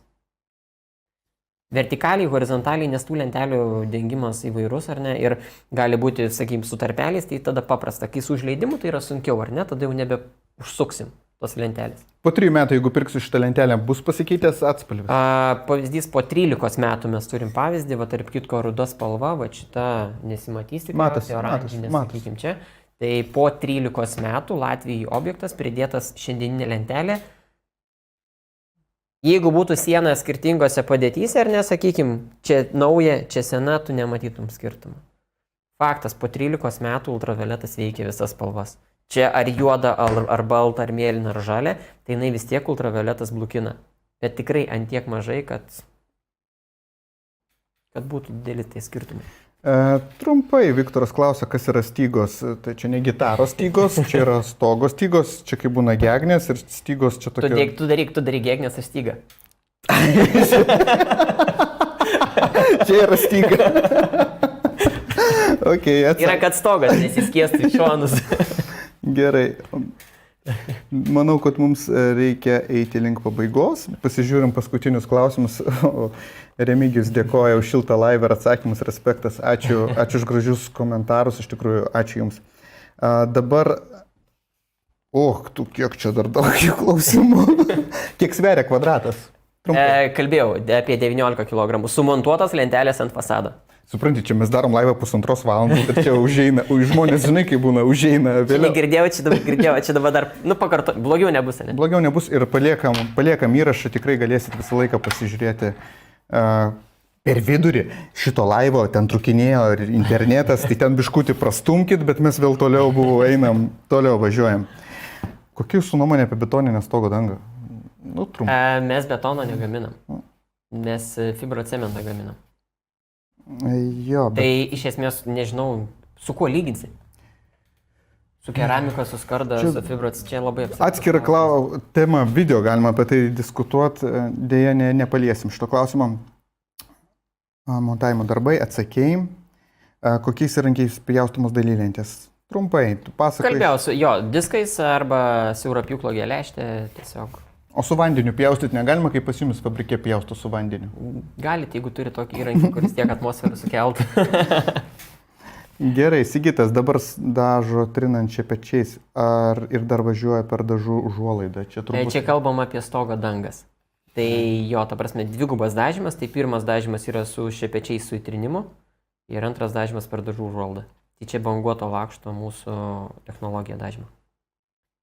Vertikaliai, horizontaliai, nes tų lentelių dengimas įvairus, ar ne, ir gali būti, sakykime, su tarpeliais, tai tada paprasta. Kai su užleidimu, tai yra sunkiau, ar ne, tada jau nebeužsuksim tos lentelės. Po 3 metų, jeigu pirksiu šitą lentelę, bus pasikeitęs atspalvis? Pavyzdys, po 13 metų mes turim pavyzdį, va tarp kitko rudos spalva, va šita nesimatys tikriausiai, oranžinė, sakykime čia. Tai po 13 metų Latvijai objektas pridėtas šiandieninė lentelė. Jeigu būtų siena skirtingose padėtyse, ar nesakykim, čia nauja, čia sena, tu nematytum skirtumą. Faktas, po 13 metų ultravioletas veikia visas spalvas. Čia ar juoda, ar balta, ar mėlyna, ar žalia, tai jinai vis tiek ultravioletas blukina. Bet tikrai antiek mažai, kad būtų dideli tai skirtumai. Trumpai, Viktoras klausia, kas yra stygos. Tai čia ne gitaros stygos, čia yra stogo stygos, čia kaip būna gegnės ir stygos čia tokia... Tu daryk gegnės, aš stygą. Čia yra styga. Okay, yra, kad stogas nesiskiestų į šonus. Gerai. Manau, kad mums reikia eiti link pabaigos. Pasižiūrim paskutinius klausimus. Remigijus dėkoja už šiltą laivą ir atsakymus, respektas. Ačiū už gražius komentarus, iš tikrųjų, ačiū Jums. Dabar, kiek čia dar daug klausimų. Kiek sveria kvadratas? Kalbėjau apie 19 kg. Sumontuotas lentelės ant fasado. Supranti, čia mes darom laivą 1,5 valandos ir čia užeina, žmonės žinai, kaip būna, užeina vėliau. Girdėjau, čia dabar dar, pakarto, blogiau nebus, ne? Blogiau nebus ir paliekam įrašą, tikrai galėsit visą laiką pasižiūrėti per vidurį šito laivo, ten trukinėjo ir internetas, tai ten biškutį prastumkit, bet mes vėl toliau einam, toliau važiuojam. Kokia jūsų nuomonė apie betoninę stogo dangą? Mes betono negaminam, mes fibrocementą gaminam. Jo, bet... Tai iš esmės, nežinau, su kuo lyginsi? Su keramika, su skarda, su fibrocementu, čia labai apsakyti. Atskirą temą, video galima apie tai diskutuoti, dėja nepaliesim šito klausimo. Montavimo darbai, atsakėjai, kokiais įrankiais pjaustomos dailylentės? Trumpai, tu pasakai. Kalbėjau su diskais arba siaurapjūklo geležtė, tiesiog. O su vandeniu pjaustyti negalima, kaip pas jumis fabrikė pjausto su vandeniu? Galite, jeigu turi tokį įrankį, kuris tiek atmosferų sukeltų. Gerai, Sigitas dabar dažo trinančią pečiais. Ar ir dar važiuoja per dažų užuolaidą? Čia kalbam apie stogo dangas. Tai ta prasme, dvigubas dažymas. Tai pirmas dažymas yra su šepečiais su įtrinimu ir antras dažymas per dažų užuolaidą. Tai čia banguoto lakšto mūsų technologija dažymo.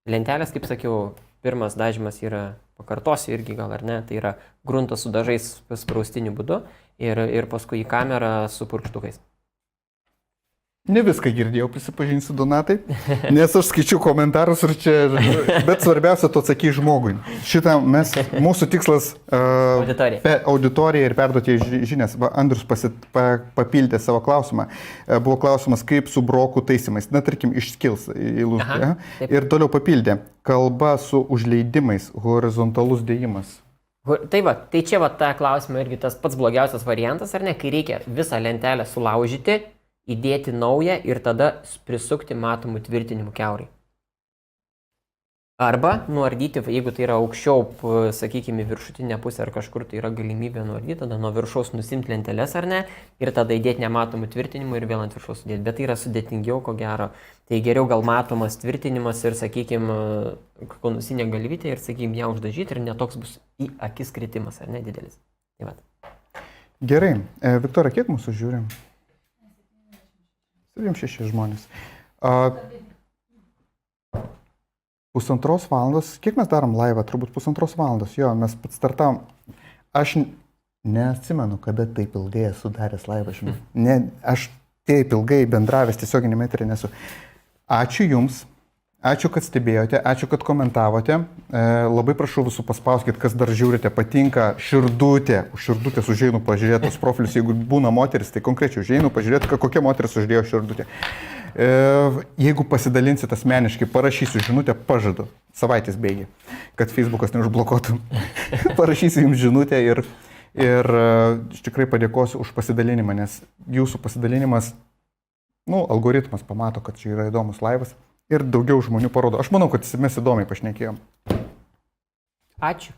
Lentelės, kaip sakiau, pirmas dažymas yra, pakartosiu irgi gal ar ne, tai yra gruntas su dažais spraustiniu būdu ir paskui į kamerą su purkštukais. Ne viską girdėjau, prisipažinsiu, Donatai, nes aš skaičiu komentarus ir čia, bet svarbiausia, tu atsakai žmogui. Šitą mūsų tikslas auditorija ir perduoti žinias. Andrius papildė savo klausimą. Buvo klausimas, kaip su brokų taisymais. Na, tarkim, išskils įlūžti. Ir toliau papildė. Kalba su užleidimais, horizontalus dėjimas. Tai čia ta klausimą irgi tas pats blogiausias variantas, ar ne, kai reikia visą lentelę sulaužyti įdėti naują ir tada prisukti matomų tvirtinimų kiaurai. Arba nuardyti, jeigu tai yra aukščiau, sakykime, viršutinė pusė ar kažkur tai yra galimybė nuardyti, tada nuo viršaus nusimti lenteles ar ne, ir tada įdėti nematomų tvirtinimų ir vėl ant viršaus sudėti. Bet tai yra sudėtingiau, ko gero. Tai geriau gal matomas tvirtinimas ir, sakykime, konusinė galvytė ir, sakykime, ją uždažyti ir netoks bus į akis kritimas, ar ne, didelis. Tai vat. Gerai. Viktorija, kiek mūsų žiūrim? 76 žmonės. 1,5 valandos. Kiek mes darom laivą? Turbūt 1,5 valandos. Jo, mes pats startavom. Aš neatsimenu, kada taip ilgai esu daręs laivą. Ne, aš taip ilgai bendravęs tiesioginį metrį nesu. Ačiū Jums. Ačiū, kad stebėjote, ačiū, kad komentavote. Labai prašau visų paspauskit, kas dar žiūrite, patinka širdutė. Už širdutės užeinu pažiūrėti tos profilius. Jeigu būna moteris, tai konkrečiai užeinu pažiūrėti, kokia moteris uždėjo širdutė. Jeigu pasidalinsit asmeniškai, parašysiu žinutę, pažadu. Savaitės bėgi, kad Facebookas neužblokuotų. Parašysiu Jums žinutę ir tikrai padėkosiu už pasidalinimą, nes Jūsų pasidalinimas, algoritmas pamato, kad čia yra įdomus laivas. Ir daugiau žmonių parodo. Aš manau, kad mes įdomiai pašnekėjom. Ačiū.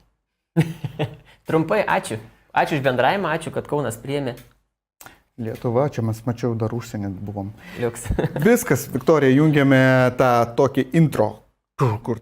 Trumpai, ačiū. Ačiū už bendravimą, ačiū, kad Kaunas priėmė. Lietuva, čia mes mačiau dar užsienį buvom. Liuks. Viskas, Viktorija, jungiame tą tokį intro. Kur